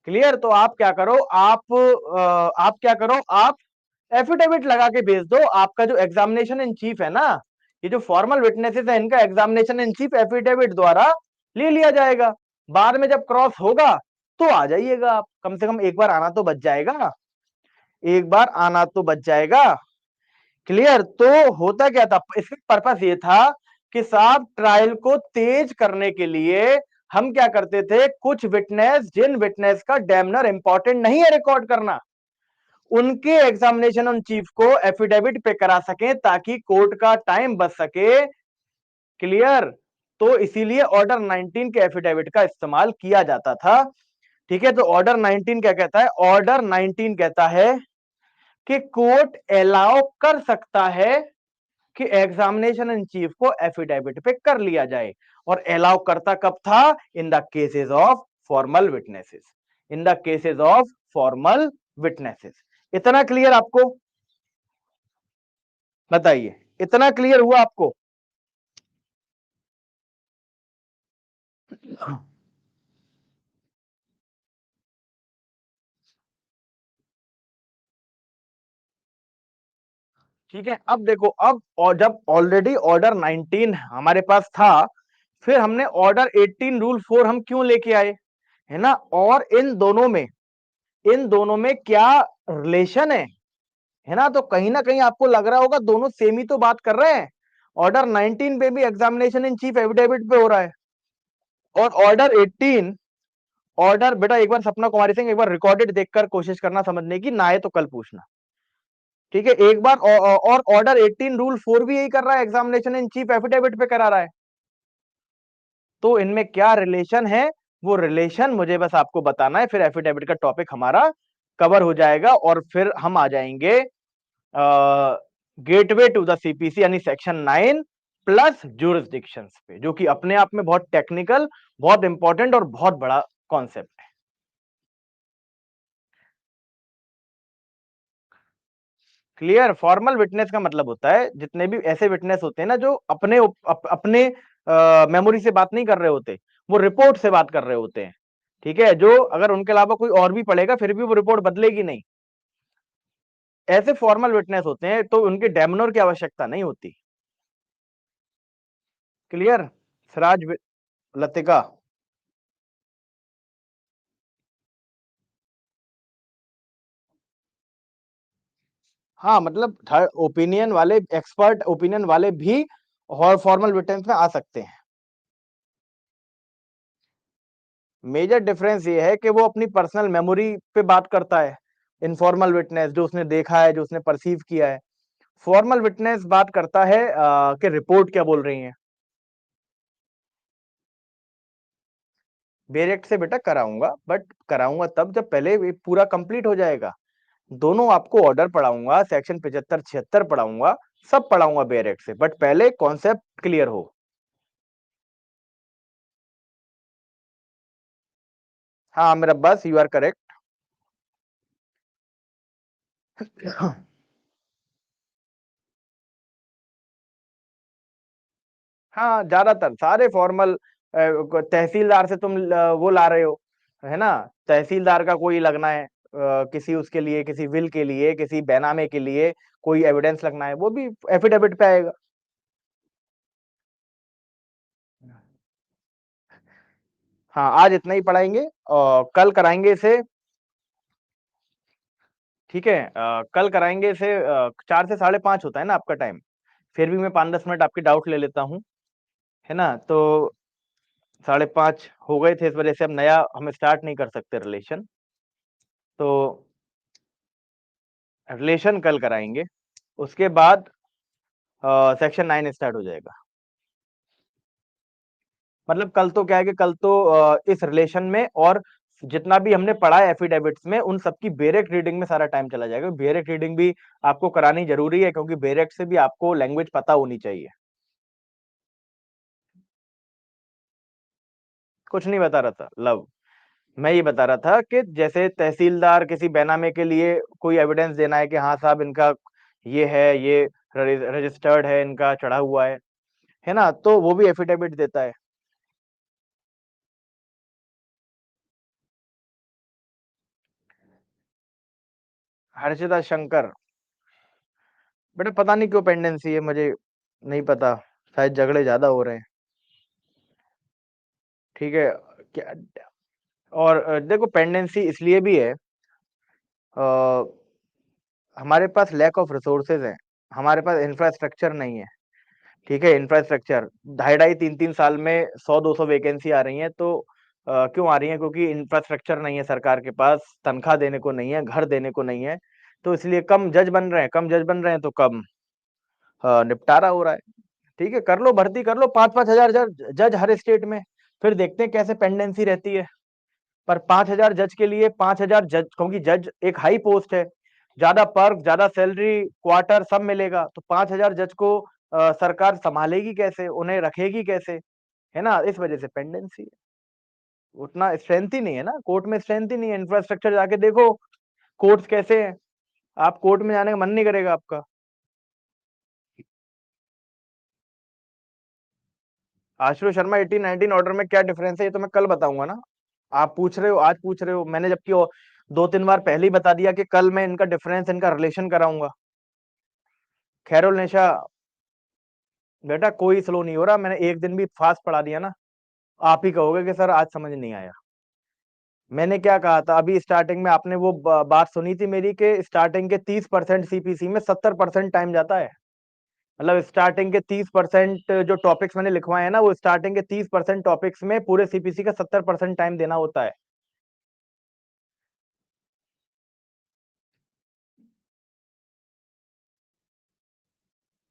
Speaker 1: क्लियर, तो आप क्या करो, आप क्या करो, आप एफिडेविट लगा के भेज दो। आपका जो एग्जामिनेशन इन चीफ है ना, ये जो फॉर्मल विटनेसेस है इनका एग्जामिनेशन इन चीफ एफिडेविट द्वारा ले लिया जाएगा। बाद में जब क्रॉस होगा तो आ जाइएगा आप, कम से कम एक बार आना तो बच जाएगा, एक बार आना तो बच जाएगा। क्लियर, तो होता क्या था, इसका पर्पस ये था कि साहब ट्रायल को तेज करने के लिए हम क्या करते थे, कुछ विटनेस, जिन विटनेस का डेमनर इंपॉर्टेंट नहीं है रिकॉर्ड करना, उनके एग्जामिनेशन ऑन चीफ को एफिडेविट पे करा सके ताकि कोर्ट का टाइम बच सके। क्लियर, तो इसीलिए ऑर्डर 19 के एफिडेविट का इस्तेमाल किया जाता था। ठीक है, तो ऑर्डर 19 क्या कहता है, ऑर्डर 19 कहता है कि कोर्ट अलाउ कर सकता है कि एग्जामिनेशन इन चीफ को एफिडेविट पे कर लिया जाए। और अलाउ करता कब था, in the cases of formal witnesses, in the cases of formal witnesses. इतना क्लियर आपको, बताइए इतना क्लियर हुआ आपको। ठीक है, अब देखो, अब और जब ऑलरेडी ऑर्डर 19 हमारे पास था, फिर हमने ऑर्डर 18 रूल 4 हम क्यों लेके आए, है ना। और इन दोनों में, इन दोनों में क्या रिलेशन है ना। तो कहीं ना कहीं आपको लग रहा होगा दोनों सेम ही तो बात कर रहे हैं। ऑर्डर 19 पे भी एग्जामिनेशन इन चीफ एफिडेविट पे हो रहा है, और ऑर्डर 18, ऑर्डर बेटा एक बार सपना कुमारी सिंह, एक बार रिकॉर्डेड देखकर कोशिश करना समझने की, ना आए तो कल पूछना। ठीक है, एक बार और ऑर्डर 18 रूल 4 भी यही कर रहा है, एग्जामिनेशन इन चीफ एफिडेविट पे करा रहा है। तो इनमें क्या रिलेशन है, वो रिलेशन मुझे बस आपको बताना है, फिर एफिडेविट का टॉपिक हमारा कवर हो जाएगा, और फिर हम आ जाएंगे गेटवे टू द सीपीसी यानी सेक्शन 9 प्लस ज्यूरिसडिक्शंस पे, जो कि अपने आप में बहुत टेक्निकल, बहुत इंपॉर्टेंट और बहुत बड़ा कॉन्सेप्ट है। क्लियर, फॉर्मल विटनेस का मतलब होता है जितने भी ऐसे विटनेस होते हैं ना जो अपने मेमोरी से बात नहीं कर रहे होते, वो रिपोर्ट से बात कर रहे होते हैं। ठीक है, जो अगर उनके अलावा कोई और भी पढ़ेगा फिर भी वो रिपोर्ट बदलेगी नहीं, ऐसे फॉर्मल विटनेस होते हैं, तो उनके डेमनर की आवश्यकता नहीं होती। क्लियर, सिराज, लतिका। हाँ मतलब थर्ड ओपिनियन वाले, एक्सपर्ट ओपिनियन वाले भी और फॉर्मल विटनेस में आ सकते हैं। मेजर डिफरेंस ये है कि वो अपनी पर्सनल मेमोरी पे बात करता है, इनफॉर्मल विटनेस जो उसने देखा है, जो उसने परसीव किया है। फॉर्मल विटनेस बात करता है कि रिपोर्ट क्या बोल रही है। बेरेक्ट से बेटा कराऊंगा, बट कराऊंगा तब जब पहले ये पूरा कंप्लीट हो जाएगा। दोनों आपको ऑर्डर पढ़ाऊंगा, सेक्शन 75 76 पढ़ाऊंगा, सब पढ़ाऊंगा बेरेक्ट से, बट पहले कॉन्सेप्ट क्लियर हो। हाँ मेरा बस, यू आर करेक्ट। हाँ, ज्यादातर सारे फॉर्मल, तहसीलदार से तुम वो ला रहे हो, है ना, तहसीलदार का कोई लगना है, किसी उसके लिए, किसी विल के लिए, किसी बैनामे के लिए कोई एविडेंस लगना है, वो भी एफिडेविट पे आएगा। हाँ, आज इतना ही पढ़ाएंगे और कल कराएंगे इसे। ठीक है, कल कराएंगे इसे, 4 से 5:30 होता है ना आपका टाइम, फिर भी मैं 5-10 मिनट आपके डाउट ले लेता हूँ, है ना। तो 5:30 हो गए थे, इस वजह से अब नया हम स्टार्ट नहीं कर सकते रिलेशन, तो रिलेशन कल कराएंगे, उसके बाद सेक्शन 9 स्टार्ट हो जाएगा। मतलब कल तो क्या है कि कल तो इस रिलेशन में और जितना भी हमने पढ़ा है एफिडेविट्स में, उन सबकी बेरेक्ट रीडिंग में सारा टाइम चला जाएगा। बेरेक्ट रीडिंग भी आपको करानी जरूरी है, क्योंकि बेरेक्ट से भी आपको लैंग्वेज पता होनी चाहिए। कुछ नहीं बता रहा था लव, मैं ये बता रहा था कि जैसे तहसीलदार किसी बैनामे के लिए कोई एविडेंस देना है कि हाँ साहब इनका ये है, ये रजिस्टर्ड है, इनका चढ़ा हुआ है ना, तो वो भी एफिडेविट देता है। हर्षिता शंकर, बेटा पता नहीं क्यों पेंडेंसी है, मुझे नहीं पता, शायद झगड़े ज्यादा हो रहे हैं। ठीक है, क्या, और देखो पेंडेंसी इसलिए भी है, अ, हमारे पास लैक ऑफ रिसोर्सेज है, हमारे पास इंफ्रास्ट्रक्चर नहीं है। ठीक है, इंफ्रास्ट्रक्चर 2.5-3 3 साल में 100-200 वैकेंसी आ रही हैं, तो क्यों आ रही हैं? क्योंकि इंफ्रास्ट्रक्चर नहीं है सरकार के पास, तनख्वाह देने को नहीं है, घर देने को नहीं है, तो इसलिए कम जज बन रहे हैं, कम जज बन रहे हैं तो कम निपटारा हो रहा है। ठीक है, कर लो भर्ती, कर लो 5-5 हजार जज, जज हर स्टेट में, फिर देखते हैं कैसे पेंडेंसी रहती है। पर 5 हजार जज के लिए 5 हजार जज, क्योंकि जज एक हाई पोस्ट है, ज्यादा पर्क, ज्यादा सैलरी, क्वार्टर सब मिलेगा, तो 5 हजार जज को सरकार संभालेगी कैसे, उन्हें रखेगी कैसे, है ना, इस वजह से पेंडेंसी। उतना स्ट्रेंथ ही नहीं है ना कोर्ट में, स्ट्रेंथ ही नहीं है। इंफ्रास्ट्रक्चर जाके देखो कोर्ट्स कैसे हैं, आप कोर्ट में जाने का मन नहीं करेगा आपका। आशुतोष शर्मा 18-19 ऑर्डर में क्या डिफरेंस है, ये तो मैं कल बताऊंगा ना। आप पूछ रहे हो, आज पूछ रहे हो, मैंने जबकि 2-3 बार पहले ही बता दिया कि कल मैं इनका डिफरेंस, इनका रिलेशन कराऊंगा। खैरुल निशा, बेटा कोई स्लो नहीं हो रहा, मैंने एक दिन भी फास्ट पढ़ा दिया ना, आप ही कहोगे कि सर आज समझ नहीं आया। मैंने क्या कहा था अभी स्टार्टिंग में, आपने वो बात सुनी थी मेरी कि स्टार्टिंग के 30% सीपीसी में 70% टाइम जाता है। मतलब स्टार्टिंग के 30% जो टॉपिक्स मैंने लिखवाए हैं ना, वो स्टार्टिंग के 30% टॉपिक्स में पूरे सीपीसी का 70% टाइम देना होता है।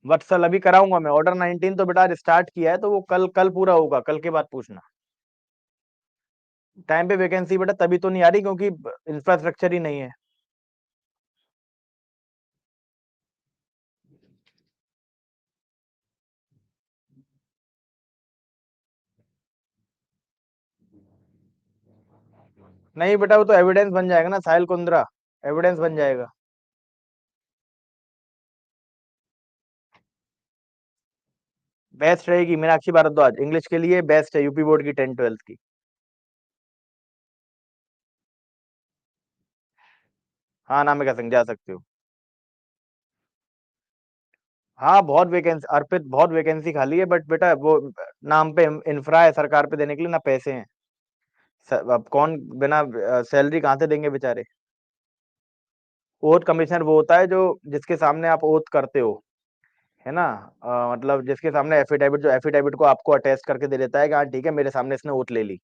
Speaker 1: वत्सल अभी कराऊंगा मैं ऑर्डर 19, तो बेटा स्टार्ट किया है, तो वो कल कल पूरा होगा, कल के बाद पूछना। टाइम पे वैकेंसी बेटा तभी तो नहीं आ रही क्योंकि इंफ्रास्ट्रक्चर ही नहीं है। नहीं बेटा, वो तो एविडेंस बन जाएगा ना, साहिल कुंद्रा, एविडेंस बन जाएगा। बेस्ट रहेगी मीनाक्षी भारद्वाज, इंग्लिश के लिए बेस्ट है, यूपी बोर्ड की 10th 12th की। हाँ, नामिका सिंह जा सकते हो। हाँ, बहुत वैकेंसी अर्पित, बहुत वैकेंसी खाली है, बट बेटा वो नाम पे इंफ्रा है सरकार पे देने के लिए, ना पैसे हैं। अब कौन बिना सैलरी कहाँ से देंगे बेचारे। ओथ कमिश्नर वो होता है जो, जिसके सामने आप ओथ करते हो, है ना, मतलब जिसके सामने एफिडेविट, जो एफिडेविट को आपको अटेस्ट करके दे देता है कि हाँ ठीक है मेरे सामने इसने ओथ ले ली।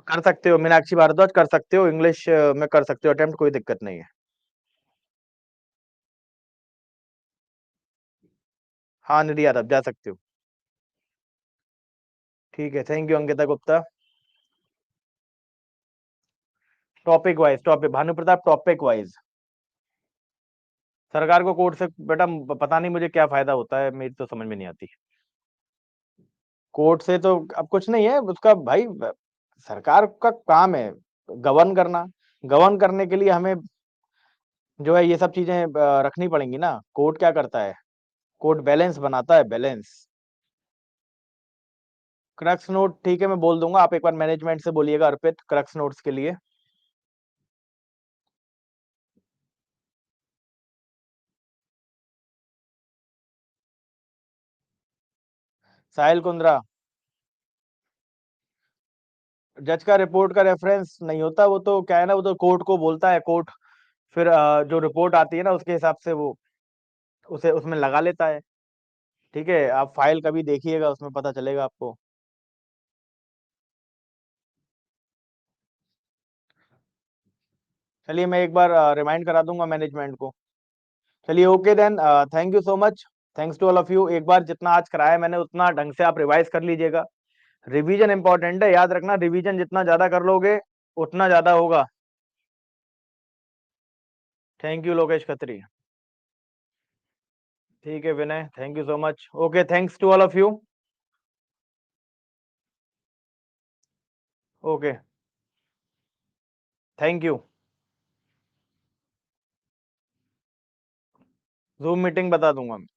Speaker 1: कर सकते हो मीनाक्षी भारद्वाज, कर सकते हो इंग्लिश में, कर सकते हो अटेम्प्ट, कोई दिक्कत नहीं है। हाँ, निधि यादव जा सकते हो। ठीक है, thank you Ankita Gupta. Topic wise, topic Bhanu Pratap, topic wise. सरकार को कोर्ट से बेटा पता नहीं मुझे क्या फायदा होता है, मेरी तो समझ में नहीं आती। कोर्ट से तो अब कुछ नहीं है उसका भाई, सरकार का काम है गवर्न करना। गवर्न करने के लिए हमें जो है ये सब चीजें रखनी पड़ेंगी ना। कोर्ट क्या करता है? कोर्ट बैलेंस बनाता है, बैलेंस। क्रक्स नोट ठीक है, मैं बोल दूंगा, आप एक बार मैनेजमेंट से बोलिएगा अर्पित क्रक्स नोट्स के लिए। साहिल कुंद्रा, जज का रिपोर्ट का रेफरेंस नहीं होता, वो तो क्या है ना, वो तो कोर्ट को बोलता है, कोर्ट फिर जो रिपोर्ट आती है ना उसके हिसाब से वो उसे उसमें लगा लेता है। ठीक है, आप फाइल कभी देखिएगा, उसमें पता चलेगा आपको। चलिए मैं एक बार रिमाइंड करा दूंगा मैनेजमेंट को। चलिए okay then, thank you so much. Thanks to all of you. एक बार जितना आज कराया मैंने उतना ढंग से आप रिवाइज कर लीजिएगा। रिवीजन इंपॉर्टेंट है, याद रखना, रिवीजन जितना ज्यादा कर लोगे उतना ज्यादा होगा। Thank you Lokesh Khatri. ठीक है Vinay, thank you so much. Okay, thanks to all of you. Okay, thank you. Zoom meeting बता दूंगा मैं।